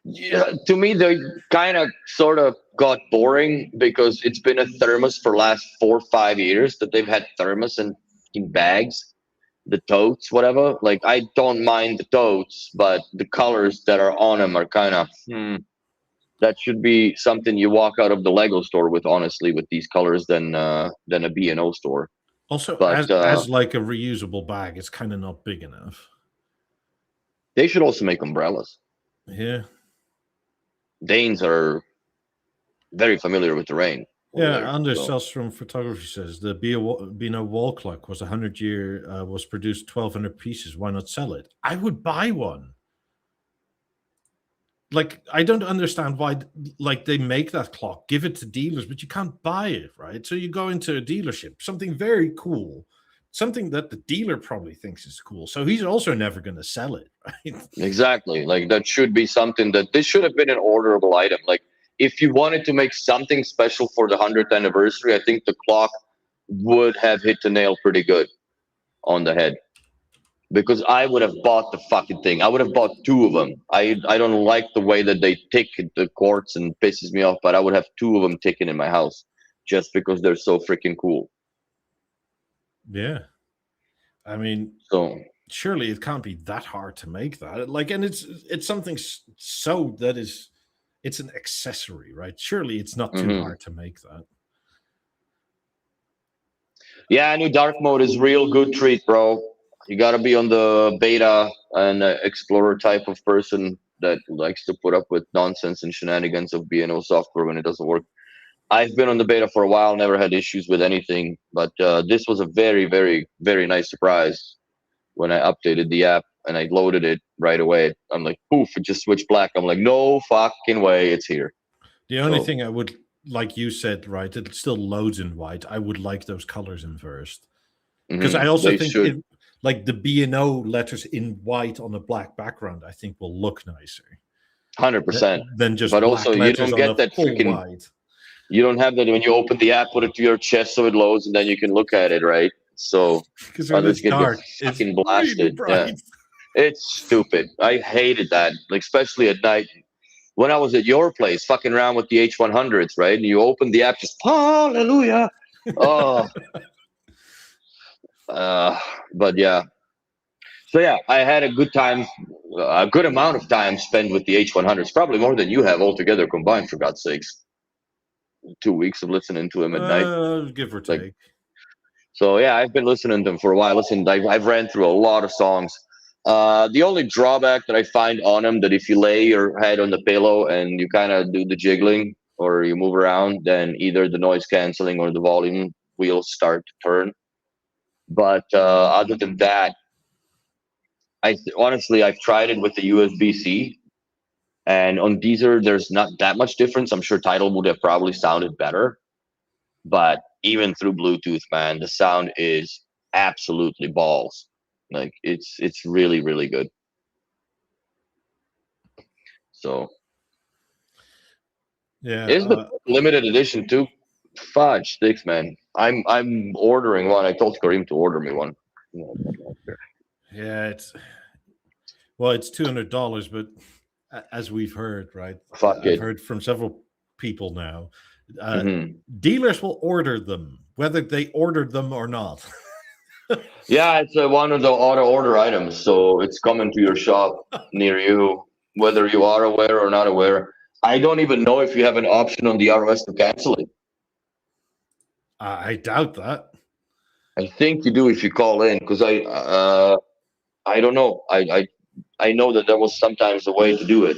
Yeah, to me, they kind of sort of got boring, because it's been a thermos for last 4 or 5 years that they've had thermos in bags, the totes, whatever. Like, I don't mind the totes, but the colors that are on them are kind of that should be something you walk out of the Lego store with, honestly, with these colors than a B&O store. Also, But as like a reusable bag, it's kind of not big enough. they should also make umbrellas. Yeah. Danes are very familiar with the rain. Yeah, Anders Selstrom Photography says the B&O wall clock was 100-year, was produced 1,200 pieces. Why not sell it? I would buy one. Like, I don't understand why, like, they make that clock, give it to dealers, but you can't buy it, right? So you go into a dealership, something very cool, something that the dealer probably thinks is cool. So he's also never going to sell it, right? Exactly. Like, that should be something that this should have been an orderable item. Like, if you wanted to make something special for the 100th anniversary, I think the clock would have hit the nail pretty good on the head. Because I would have bought the fucking thing. I would have bought 2 of them. I don't like the way that they tick the quartz and pisses me off, but I would have 2 of them ticking in my house just because they're so freaking cool. Yeah. I mean, so surely it can't be that hard to make that. Like, and it's something so that is, it's an accessory, right? Surely it's not too hard to make that. Yeah, new dark mode is real good treat, bro. You got to be on the beta and explorer type of person that likes to put up with nonsense and shenanigans of B&O software when it doesn't work. I've been on the beta for a while, never had issues with anything, but this was a very, very, very nice surprise when I updated the app and I loaded it right away. I'm like, poof, it just switched black. I'm like, no fucking way, it's here. The only thing I would, like you said, right, it still loads in white. I would like those colors inversed. Because I also think like the B&O letters in white on a black background, I think will look nicer. 100%. Than just but also you don't get that freaking white. You don't have that when you open the app, put it to your chest so it loads, and then you can look at it, right? So because when it's dark, fucking blasted. Really bright. It's stupid. I hated that, like especially at night when I was at your place, fucking around with the H100s, right? And you open the app, just hallelujah. Oh, uh, but yeah. So yeah, I had a good time, a good amount of time spent with the H100s, probably more than you have altogether combined. For God's sakes, 2 weeks of listening to him at night, Give or like. take. So yeah, I've been listening to them for a while. Listen, I've ran through a lot of songs. The only drawback that I find on them that if you lay your head on the pillow and you kind of do the jiggling or you move around, then either the noise canceling or the volume wheels start to turn. But other than that, honestly I've tried it with the USB-C, and on Deezer there's not that much difference. I'm sure Tidal would have probably sounded better, but even through Bluetooth, man, the sound is absolutely balls. Like it's really really good. So Yeah. is the limited edition too? Fudge sticks, man. I'm ordering one. I told Kareem to order me one. Yeah, it's $200, but as we've heard, right? Fuck I've it. heard from several people now. Mhm. Dealers will order them, whether they ordered them or not. Yeah, it's one of the auto order items, so it's coming to your shop near you, whether you are aware or not aware. I don't even know if you have an option on the ROS to cancel it. I doubt that. I think you do if you call in, because I don't know. I know that there was sometimes a way to do it,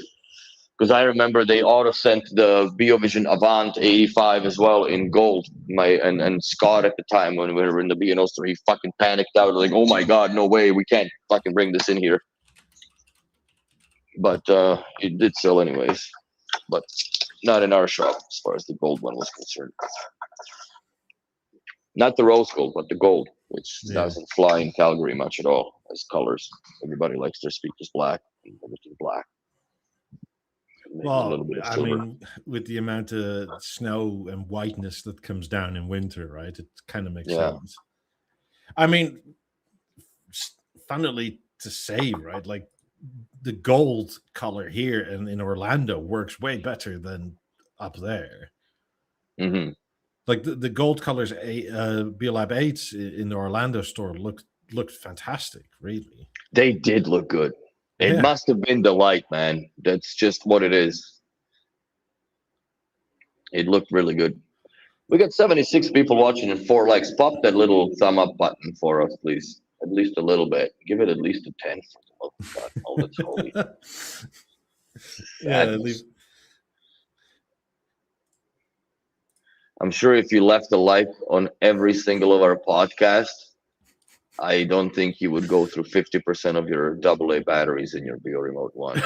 because I remember they auto sent the BioVision Avant 85 as well in gold. And Scott at the time when we were in the B&O store, he fucking panicked out like, "Oh my god, no way, we can't fucking bring this in here." But it did sell anyways, but not in our shop as far as the gold one was concerned. Not the rose gold, but the gold, which doesn't fly in Calgary much at all as colors. Everybody likes their speakers black and everything black. Maybe a little bit of silver. mean, with the amount of snow and whiteness that comes down in winter, right? It kind of makes sense. I mean, funnily to say, right? Like the gold color here and in Orlando works way better than up there. Mm-hmm. Like the gold colors, Beolab 8s in the Orlando store looked fantastic. Really, they did look good. It must have been the light, man. That's just what it is. It looked really good. We got 76 people watching and 4 likes. Pop that little thumb up button for us, please. At least a little bit. Give it at least a 10. Oh, God. Oh, that's holy. I'm sure if you left a like on every single of our podcasts, I don't think you would go through 50% of your AA batteries in your Bio Remote 1.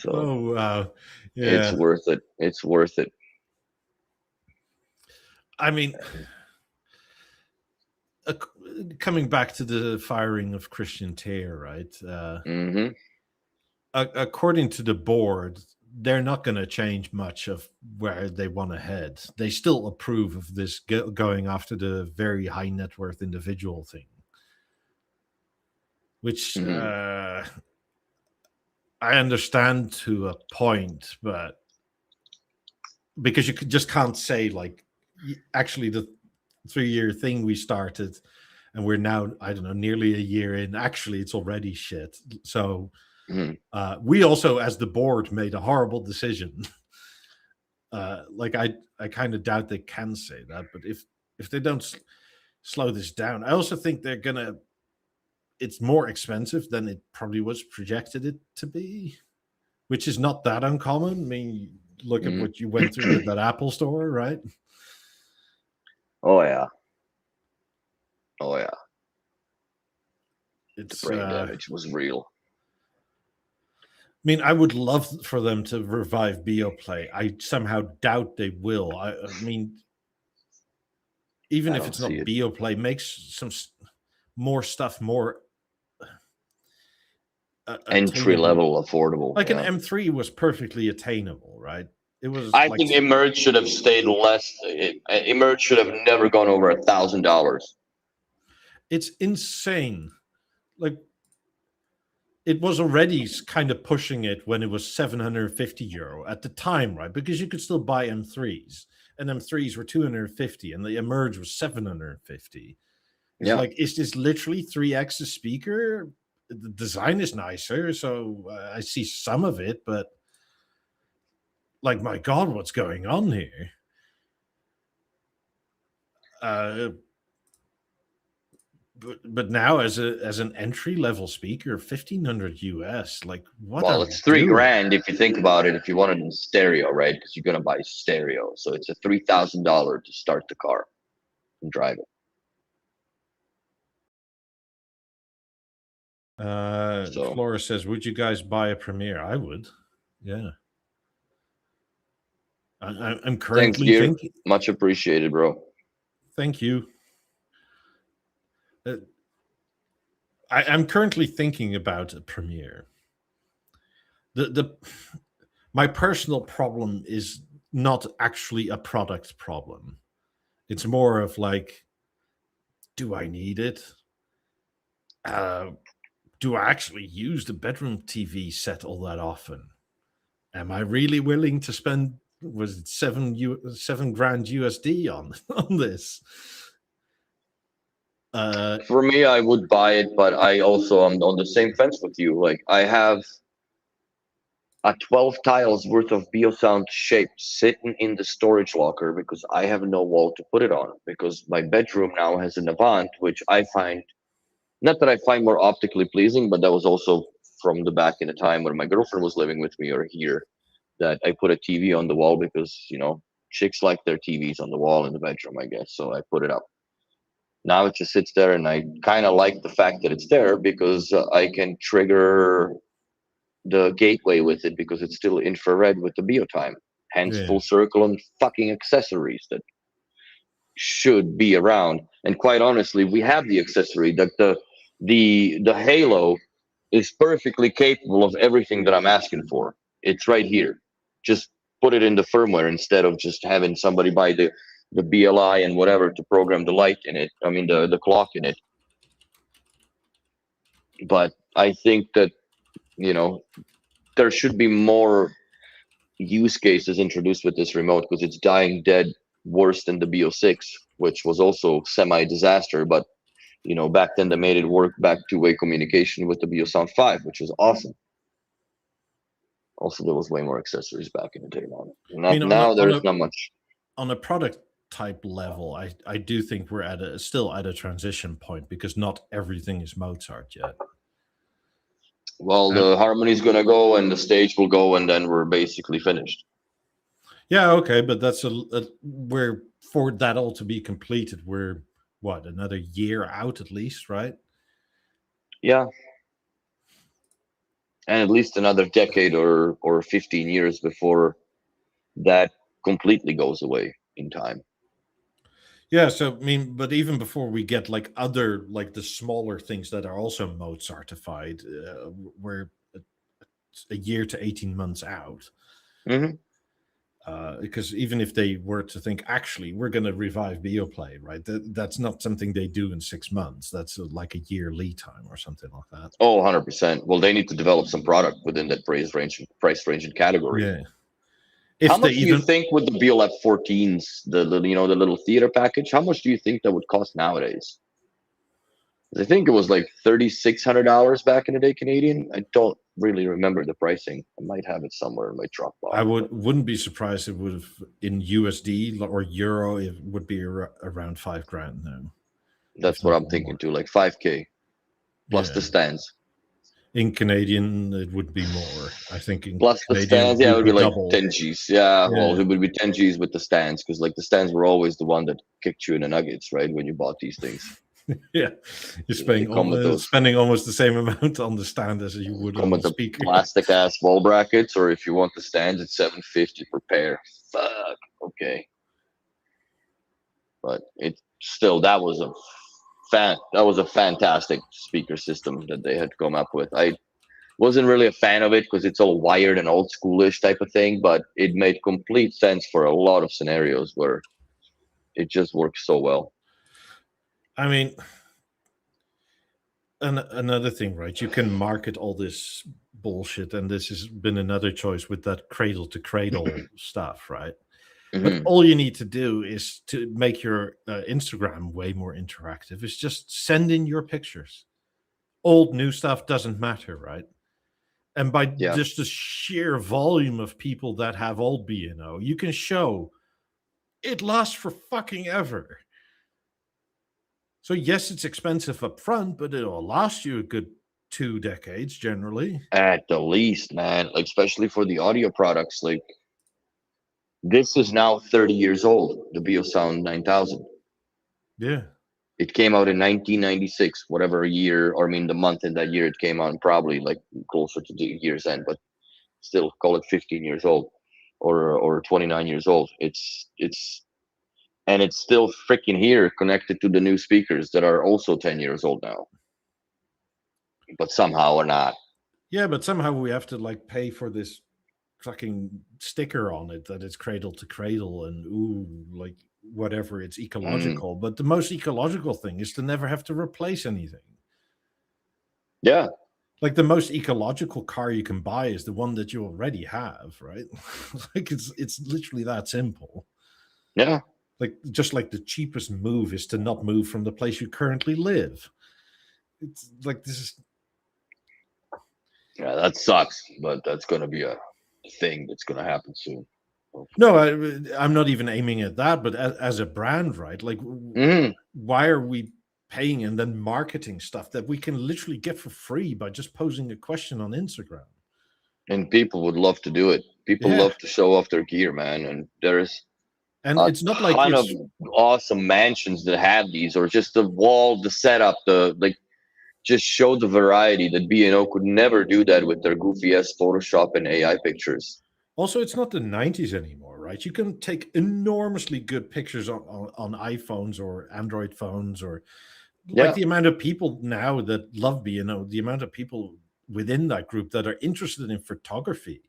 So, oh, wow. Yeah. It's worth it. It's worth it. I mean, coming back to the firing of Christian Tear, right? According to the board, they're not going to change much of where they want to head. They still approve of this going after the very high net worth individual thing, which I understand to a point, but because you just can't say like, actually the 3-year thing we started and we're now, I don't know, nearly a year in, actually it's already shit. So we also, as the board, made a horrible decision. Like I kind of doubt they can say that, but if they don't slow this down, I also think they're gonna. It's more expensive than it probably was projected it to be, which is not that uncommon. I mean, look at what you went through at that Apple store, right? Oh yeah. Oh yeah. It's the brain damage was real. I mean, I would love for them to revive BeoPlay. I somehow doubt they will. I mean, even if it's not BeoPlay, makes some more stuff more entry level, affordable. Like an M3 was perfectly attainable, right? It was. I think Emerge should have stayed less. Emerge should have never gone over $1,000. It's insane like it was already kind of pushing it when it was €750 at the time, right? Because you could still buy M3s, and M3s were 250, and the Emerge was 750. It's Yeah. like, is this literally 3x the speaker? The design is nicer, so I see some of it, but like, my God, what's going on here? But now as an entry level speaker, $1,500 like, what Well, are we it's doing? $3,000 if you think about it. If you want it in stereo, right? Because you're gonna buy stereo, so it's a $3,000 to start the car and drive it. So Flora says, would you guys buy a Premiere? I would. Yeah. I'm thanks, currently Gear. thinking. Much appreciated, bro. Thank you. I'm currently thinking about a Premiere. My personal problem is not actually a product problem. It's more of like, do I need it? Do I actually use the bedroom TV set all that often? Am I really willing to spend, was it $7 grand USD on this? For me, I would buy it, but I also am on the same fence with you. Like, I have a 12 tiles worth of BeoSound shape sitting in the storage locker because I have no wall to put it on. Because my bedroom now has an Avant, which I find, not that I find more optically pleasing, but that was also from the back in the time when my girlfriend was living with me or here, that I put a TV on the wall because, chicks like their TVs on the wall in the bedroom, I guess. So I put it up. Now it just sits there, and I kind of like the fact that it's there because I can trigger the gateway with it because it's still infrared with the BeoTime. Hence, Yeah. full circle and fucking accessories that should be around. And quite honestly, we have the accessory that the Halo is perfectly capable of everything that I'm asking for. It's right here. Just put it in the firmware instead of just having somebody buy the BLI and whatever to program the light in it. I mean the clock in it. But I think that there should be more use cases introduced with this remote because it's dying dead worse than the BO6, which was also semi-disaster. But back then they made it work back two-way communication with the BeoSound 5, which was awesome. Also, there was way more accessories back in the day. Now there's not much. On a product type level, I do think we're still at a transition point because not everything is Mozart yet. Well, the harmony's gonna go and the stage will go, and then we're basically finished. Yeah, okay, but that's we're for that all to be completed. We're another year out at least, right? Yeah, and at least another decade or 15 years before that completely goes away in time. Yeah, so I mean, but even before we get like other like the smaller things that are also Mozartified, we're a year to 18 months out. Mm-hmm. Because even if they were to think, actually, we're going to revive BeoPlay, right? That's not something they do in 6 months. That's like a year lead time or something like that. Oh, 100%. Well, they need to develop some product within that price range and category. Yeah. How much do you think with the Beolab 14s, the little theater package, how much do you think that would cost nowadays? I think it was like $3,600 back in the day Canadian. I don't really remember the pricing. I might have it somewhere in my Dropbox. I wouldn't be surprised if it would have in USD or euro. It would be around $5,000 now. That's what I'm thinking too, like $5,000 plus the stands. In Canadian, it would be more. I think in plus Canadian, the stands, it would be like double. 10 G's. Yeah, well, it would be 10 G's with the stands because like the stands were always the one that kicked you in the nuggets, right? When you bought these things. Yeah, you're spending almost the same amount on the stand as you would on the speaker. Plastic ass wall brackets, or if you want the stands, it's $750 per pair. Fuck. Okay. But it still that was a fantastic speaker system that they had come up with. I wasn't really a fan of it because it's all wired and old schoolish type of thing, but it made complete sense for a lot of scenarios where it just works so well. I mean, another thing, right? You can market all this bullshit, and this has been another choice with that cradle to cradle stuff, right? But Hmm. all you need to do is to make your Instagram way more interactive. Is just send in your pictures. Old, new stuff doesn't matter, right? And by Yeah. just the sheer volume of people that have old B&O, you can show it lasts for fucking ever. So yes, it's expensive up front, but it'll last you a good 2 decades generally. At the least, man, like especially for the audio products, like this is now 30 years old, the BeoSound 9000. Yeah. It came out in 1996, whatever year, or I mean the month in that year it came out, probably like closer to the year's end, but still call it 15 years old or 29 years old. It's and it's still freaking here connected to the new speakers that are also 10 years old now, but somehow or not. Yeah, but somehow we have to like pay for this fucking sticker on it that it's cradle to cradle and ooh, like whatever, it's Mm, ecological. But the most ecological thing is to never have to replace anything. yeah. Like the most ecological car you can buy is the one that you already have, right? Like it's literally that simple. Yeah. Like just like the cheapest move is to not move from the place you currently live. It's like this is Yeah, that sucks, but that's going to be a thing that's going to happen soon, no, hopefully. I'm not even aiming at that, but as a brand, right? Like, Hmm. why are we paying and then marketing stuff that we can literally get for free by just posing a question on Instagram? And people would love to do it. People Yeah, love to show off their gear, man. And there's and a it's not like ton of it's awesome mansions that have these, or just the wall, the setup, the like. Just show the variety that B&O could never do that with their goofy ass Photoshop and AI pictures. also it's not the 90s anymore, right? You can take enormously good pictures on iPhones or Android phones, or like Yeah. the amount of people now that love B&O, the amount of people within that group that are interested in photography.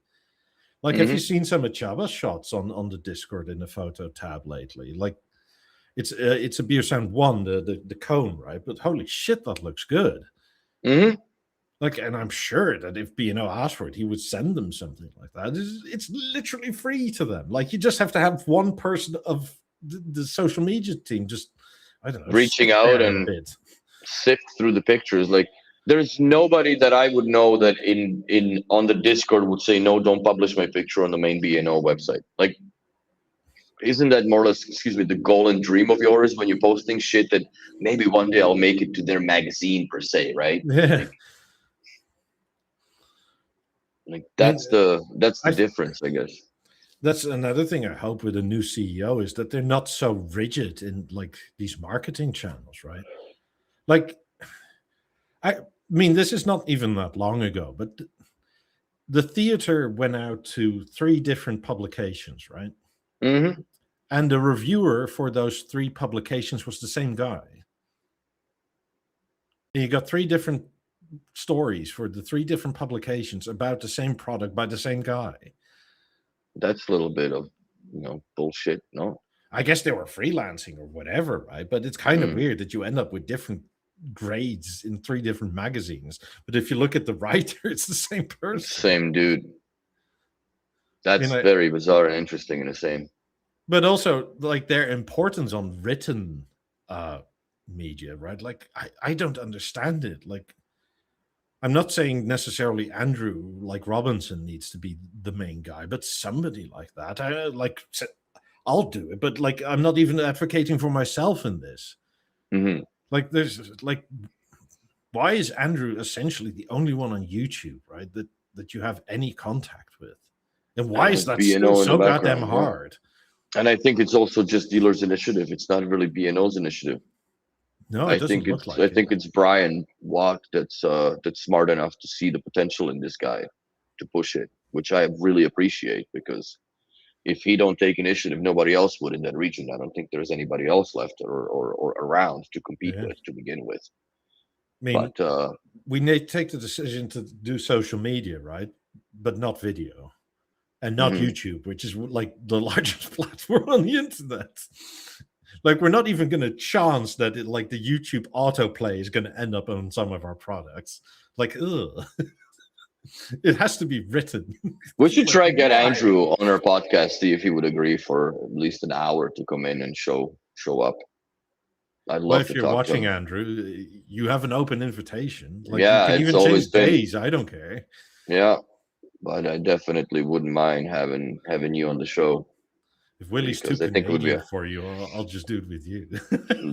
Like, have you Hmm. seen some of Chava's shots on the Discord in the photo tab lately? Like, it's a BeoSound One, the cone, right? But holy shit, that looks good. Hmm. Like, and I'm sure that if B&O asked for it, he would send them something like that. It's literally free to them. Like, you just have to have one person of the social media team just, I don't know, Reaching sit out there a and bit. sift through the pictures. Like there's nobody that I would know that in on the Discord would say no, don't publish my picture on the main B&O website. Like, isn't that more or less, excuse me, the goal and dream of yours when you're posting shit that maybe one day I'll make it to their magazine per se, right? Yeah. Like I mean, that's the I difference, I guess. that's another thing I hope with a new CEO is that they're not so rigid in like these marketing channels, right? Like, I mean, this is not even that long ago, but the theater went out to 3 different publications, right? Hmm. And the reviewer for those 3 publications was the same guy. And you got 3 different stories for the 3 different publications about the same product by the same guy. That's a little bit of bullshit, no? I guess they were freelancing or whatever, right? But it's kind of Mm. weird that you end up with different grades in 3 different magazines. But if you look at the writer, it's the same person. Same dude. You That's know, very bizarre and interesting in the same. but also like their importance on written media, right? Like I don't understand it. Like I'm not saying necessarily Andrew like Robinson needs to be the main guy, but somebody like that. I'll do it, but like I'm not even advocating for myself in this. Hmm. Like there's like why is Andrew essentially the only one on YouTube, right? That you have any contact with? And why And is has that still B&O in the so goddamn background, yeah. hard? And I think it's also just dealers' initiative. It's not really B&O's initiative. No, it I doesn't think look it's I like it. think it's Brian Watt that's smart enough to see the potential in this guy to push it, which I really appreciate because if he don't take initiative, nobody else would in that region. I don't think there's anybody else left or around to compete Yeah. with to begin with. I mean, But we need to take the decision to do social media, right? But not video and not mhm. YouTube, which is like the largest platform on the internet. Like, we're not even going to chance that like the YouTube autoplay is going to end up on some of our products. Like, ugh. It has to be written. We should Like, try get why? Andrew on our podcast, see if he would agree for at least an hour to come in and show up. I'd Well, love if to you're talk to watching, him. Andrew, you have an open invitation. Like, you Yeah, can it's even always change been. days. I don't care. Yeah, but I definitely wouldn't mind having you on the show. If Willie's too Because I think it would be Canadian for you, I'll just do it with you.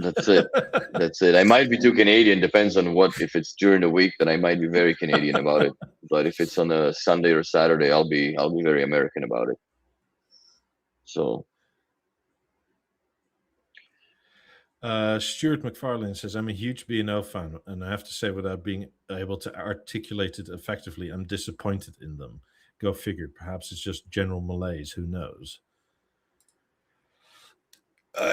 that's it. That's it. I might be too Canadian. Depends on what. If it's during the week, then I might be very Canadian about it. But if it's on a Sunday or Saturday, I'll be very American about it. So Stuart McFarlane says, I'm a huge B&O fan, and I have to say, without being able to articulate it effectively, I'm disappointed in them. Go figure. Perhaps it's just general malaise. Who knows?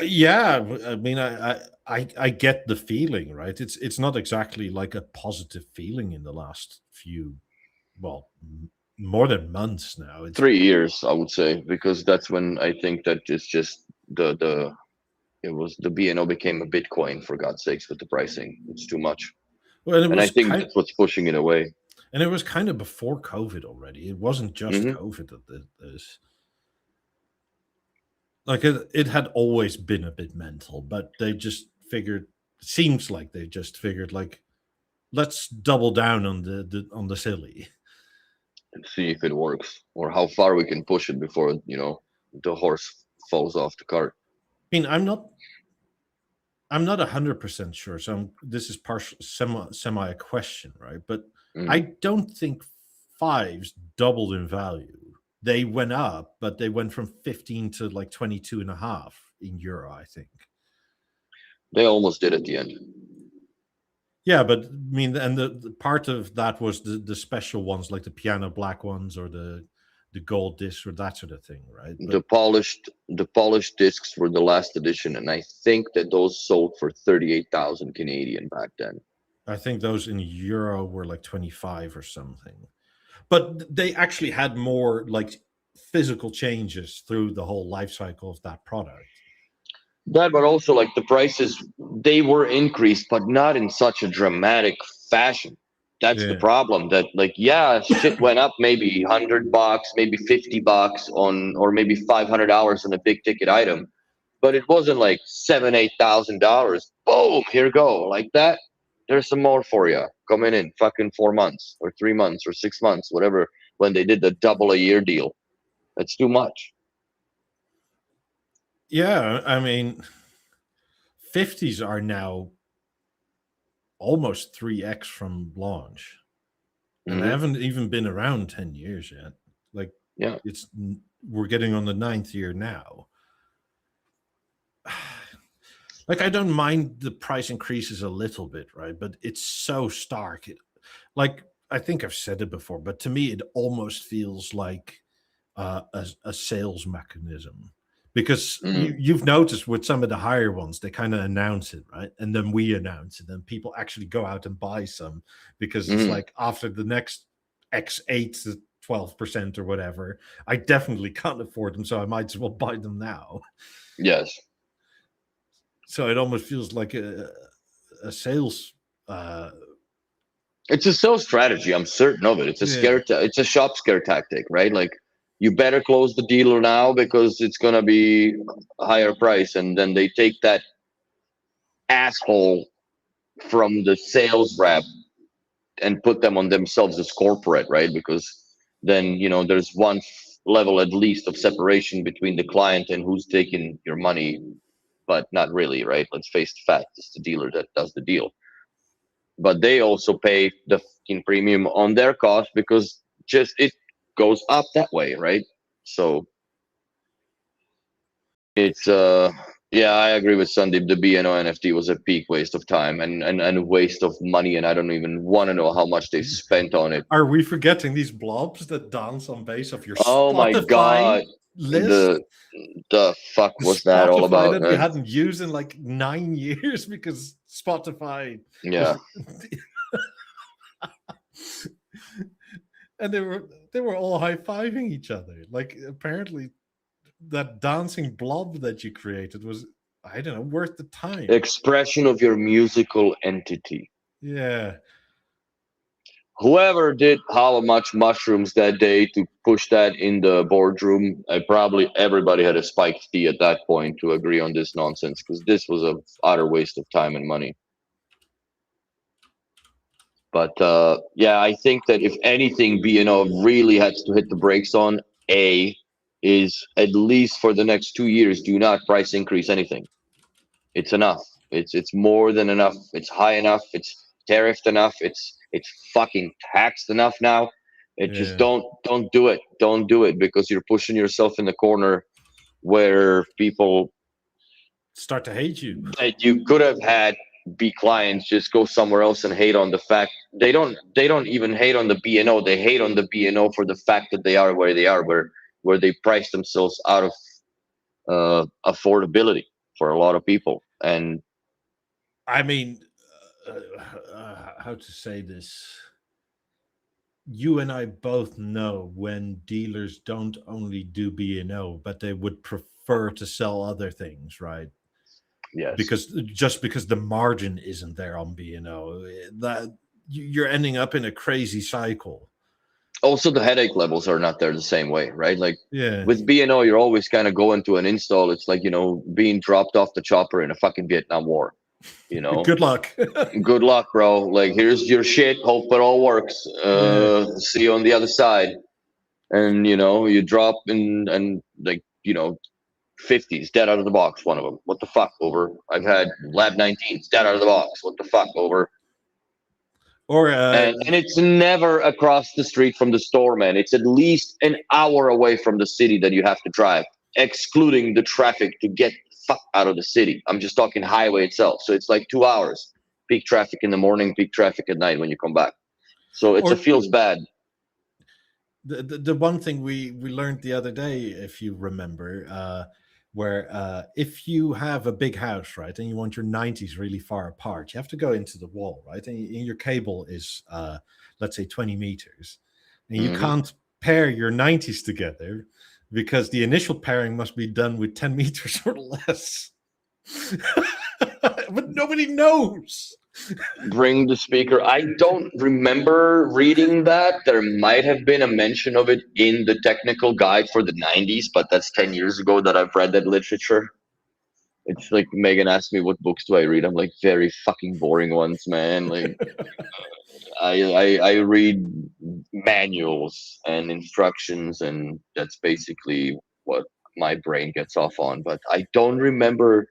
Yeah, I mean, I get the feeling, right? It's not exactly like a positive feeling in the last few, well, more than months now. It's 3 years, I would say, because that's when I think that it's just the it was the BNO became a Bitcoin, for God's sakes, with the pricing. It's too much, well, it and I was think that's what's pushing it away. and it was kind of before COVID already. It wasn't just Hmm. COVID that this. Like, it had always been a bit mental, but they just figured. Seems like they just figured, like, let's double down on the silly. And see if it works or how far we can push it before the horse falls off the cart. I mean, I'm not 100% sure. So this is partial semi a question, right? But I don't think fives doubled in value. They went up, but they went from 15 to like 22 and a half in euro, I think. They almost did at the end. Yeah, but I mean, and the part of that was the special ones, like the piano black ones or the gold disc or that sort of thing, right? But The polished discs were the last edition, and I think that those sold for 38,000 Canadian back then. I think those in euro were like 25 or something. But they actually had more like physical changes through the whole life cycle of that product. That, but also like the prices, they were increased, but not in such a dramatic fashion. That's the Yeah. problem. That like, yeah, shit went up maybe $100, maybe $50 on, or maybe $500 on a big ticket item, but it wasn't like $7,000-8,000. Boom, here go like that. There's some more for you coming in fucking 4 months or 3 months or 6 months, whatever. When they did the double a year deal, that's too much. Yeah, I mean, 50s are now almost 3x from launch. And they haven't even been around 10 years yet. Like, Yeah, we're getting on the 9th year now. Like, I don't mind the price increases a little bit, right? But it's so stark. Like, I think I've said it before, but to me, it almost feels like a sales mechanism. Because you've noticed with some of the higher ones, they kind of announce it, right? And then we announce it, and people actually go out and buy some because it's like after the next X8 to 12% or whatever, I definitely can't afford them, so I might as well buy them now. yes. So it almost feels like a sales. It's a sales strategy. I'm certain of it. It's a it's a shop scare tactic, right? Like, you better close the deal now because it's gonna be a higher price, and then they take that asshole from the sales rep and put them on themselves as corporate, right? Because then there's one level at least of separation between the client and who's taking your money, but not really, right? Let's face the fact, it's the dealer that does the deal. But they also pay the fucking premium on their cost because just it goes up that way, right? So it's yeah, I agree with Sandeep. The BNO NFT was a peak waste of time and a waste of money, and I don't even want to know how much they spent on it. Are we forgetting these blobs that dance on base of your Oh my Spotify god, list? the fuck was that all Spotify about, that you man? hadn't used in like 9 years because Spotify Yeah. And they were all high-fiving each other. Like, apparently that dancing blob that you created was I don't know, worth the time. Expression of your musical entity. Yeah. Whoever did how much mushrooms that day to push that in the boardroom, probably everybody had a spiked tea at that point to agree on this nonsense, because this was a utter waste of time and money. But yeah, I think that if anything, really had to hit the brakes on, is at least for the next 2 years, do not price increase anything. It's enough. It's more than enough. It's high enough. It's tariffed enough. It's fucking taxed enough now. It just Yeah. don't do it. Don't do it, because you're pushing yourself in the corner where people Start to hate you. that you could have had be clients just go somewhere else and hate on the fact they don't even hate on the B&O. They hate on the B&O for the fact that they are where they are, where they price themselves out of affordability for a lot of people. And I mean, how to say this? You and I both know when dealers don't only do B&O, but they would prefer to sell other things, right? yes, Because the margin isn't there on B&O, that you're ending up in a crazy cycle. also the headache levels are not there the same way, right? Like Yeah. with B&O, you're always kind of going to an install. It's like, being dropped off the chopper in a fucking Vietnam War. Good luck. Good luck, bro. Like, here's your shit. Hope it all works. Yeah. See you on the other side. And you drop and like 50s dead out of the box. One of them. What the fuck? Over. I've had Lab 19s dead out of the box. What the fuck? Over. Or And it's never across the street from the store, man. It's at least an hour away from the city that you have to drive, excluding the traffic to get the fuck out of the city. I'm just talking highway itself. So it's like 2 hours. Peak traffic in the morning, peak traffic at night when you come back. So it feels bad. The one thing we learned the other day, if you remember, where if you have a big house, right, and you want your 90s really far apart, you have to go into the wall, right, and your cable is let's say 20 meters, and you can't pair your 90s together because the initial pairing must be done with 10 meters or less. But nobody knows. Bring the speaker. I don't remember reading that. There might have been a mention of it in the technical guide for the 90s, but that's 10 years ago that I've read that literature. It's like Megan asked me, what books do I read? I'm like, very fucking boring ones, man. Like, I read manuals and instructions, and that's basically what my brain gets off on. But I don't remember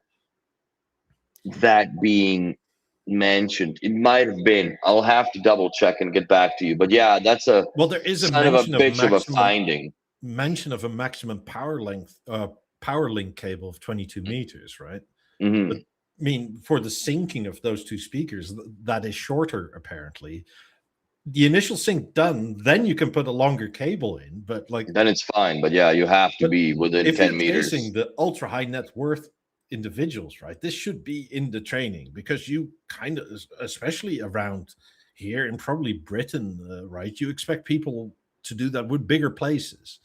that being mentioned. It might have been. I'll have to double check and get back to you. But yeah, that's a There is a son of a mention bitch of a finding. Mention of a maximum power link cable of 22 meters, right? Mm-hmm. But, I mean, for the syncing of those two speakers, that is shorter apparently. The initial sync done, then you can put a longer cable in, but like then it's fine. But yeah, you have to be within 10 meters. If you're chasing the ultra high net worth individuals, right, this should be in the training, because you kind of, especially around here and probably Britain, right, you expect people to do that with bigger places,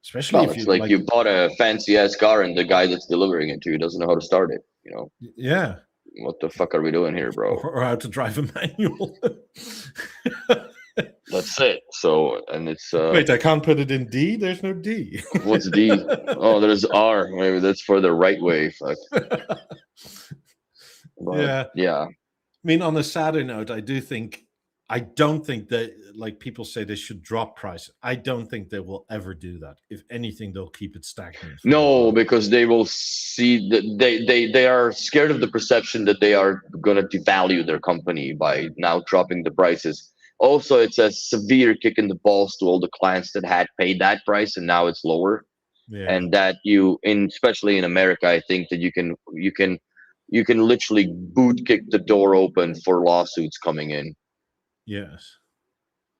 especially if it's like you bought a fancy ass car and the guy that's delivering it to you doesn't know how to start it. Yeah, what the fuck are we doing here, bro? Or how to drive a manual. That's it. So, and it's wait, I can't put it in D. There's no D. What's D? Oh, there's R. Maybe that's for the right way. Fuck. Yeah. I mean, on a sadder note, I don't think that, like people say, they should drop prices. I don't think they will ever do that. If anything, they'll keep it stagnant. No, because they will see that they are scared of the perception that they are going to devalue their company by now dropping the prices. Also, it's a severe kick in the balls to all the clients that had paid that price and now it's lower. Yeah. And that especially in America, I think that you can literally boot kick the door open for lawsuits coming in. Yes.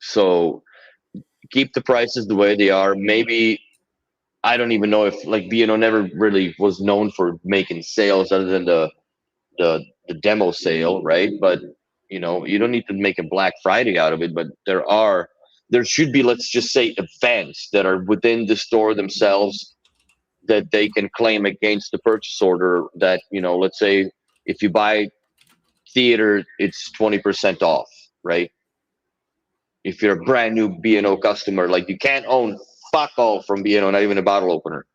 So keep the prices the way they are. Maybe, I don't even know if, like, B&O never really was known for making sales other than the demo sale, right? But you don't need to make a Black Friday out of it. But there should be, let's just say, events that are within the store themselves that they can claim against the purchase order. That, let's say if you buy theater, it's 20% off, right? If you're a brand new B&O customer, like you can't own fuck all from B&O, not even a bottle opener,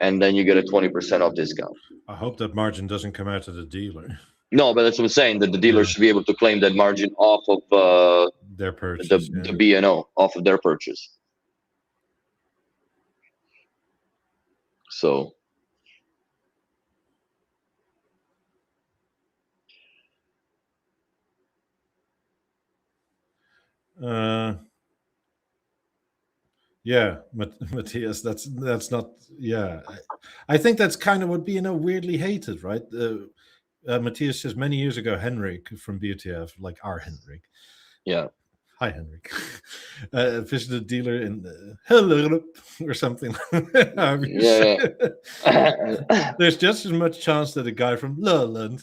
and then you get a 20% off discount. I hope that margin doesn't come out to the dealer. No, but that's what I'm saying, that the dealer should be able to claim that margin off of their purchase, the B&O, off of their purchase. So yeah, Matthias, that's not. Yeah, I think that's kind of what B&O weirdly hated, right? Matthias says many years ago, Henrik from BeoTalk, like our Henrik. Yeah. Hi, Henrik. Visited a dealer in Hellerup or something. Yeah. There's just as much chance that a guy from Lowland,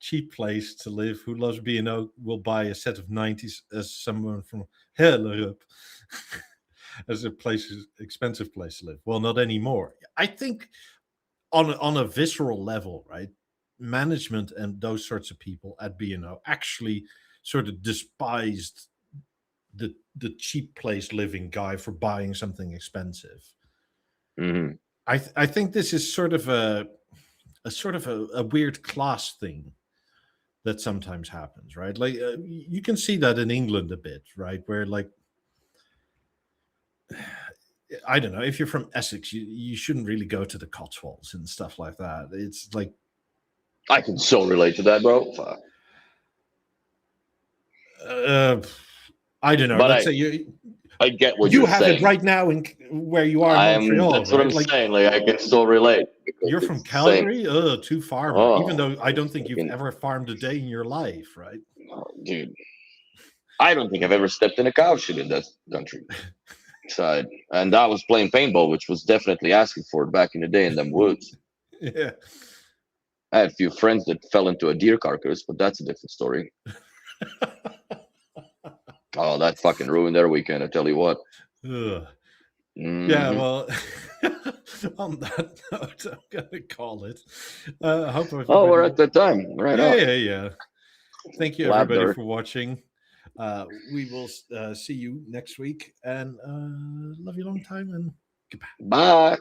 cheap place to live, who loves B&O, will buy a set of 90s as someone from Hellerup. As a expensive place to live. Well, not anymore. I think on a visceral level, right? Management and those sorts of people at B&O actually sort of despised the cheap place living guy for buying something expensive. Mm-hmm. I think this is sort of a weird class thing that sometimes happens, right? Like you can see that in England a bit, right? Where like, I don't know, if you're from Essex, you shouldn't really go to the Cotswolds and stuff like that. It's like, I can so relate to that, bro. Fuck. I don't know. But Let's say I get what you you're have saying. it right now in where you are in Montreal. That's what I'm saying. Like, I can still relate. You're from Calgary? Too far. Oh, even though I don't think you've ever farmed a day in your life, right? Oh, dude, I don't think I've ever stepped in a cow shit in that country. Side, and I was playing paintball, which was definitely asking for it back in the day in them woods. Yeah, I had a few friends that fell into a deer carcass, but that's a different story. Oh, that fucking ruined their weekend, I tell you what. Mm-hmm. Yeah, well, on that note, I'm gonna call it. I hope we're at that time, right? Yeah. Thank you, everybody, for watching. We will see you next week, and love you long time, and goodbye. Bye.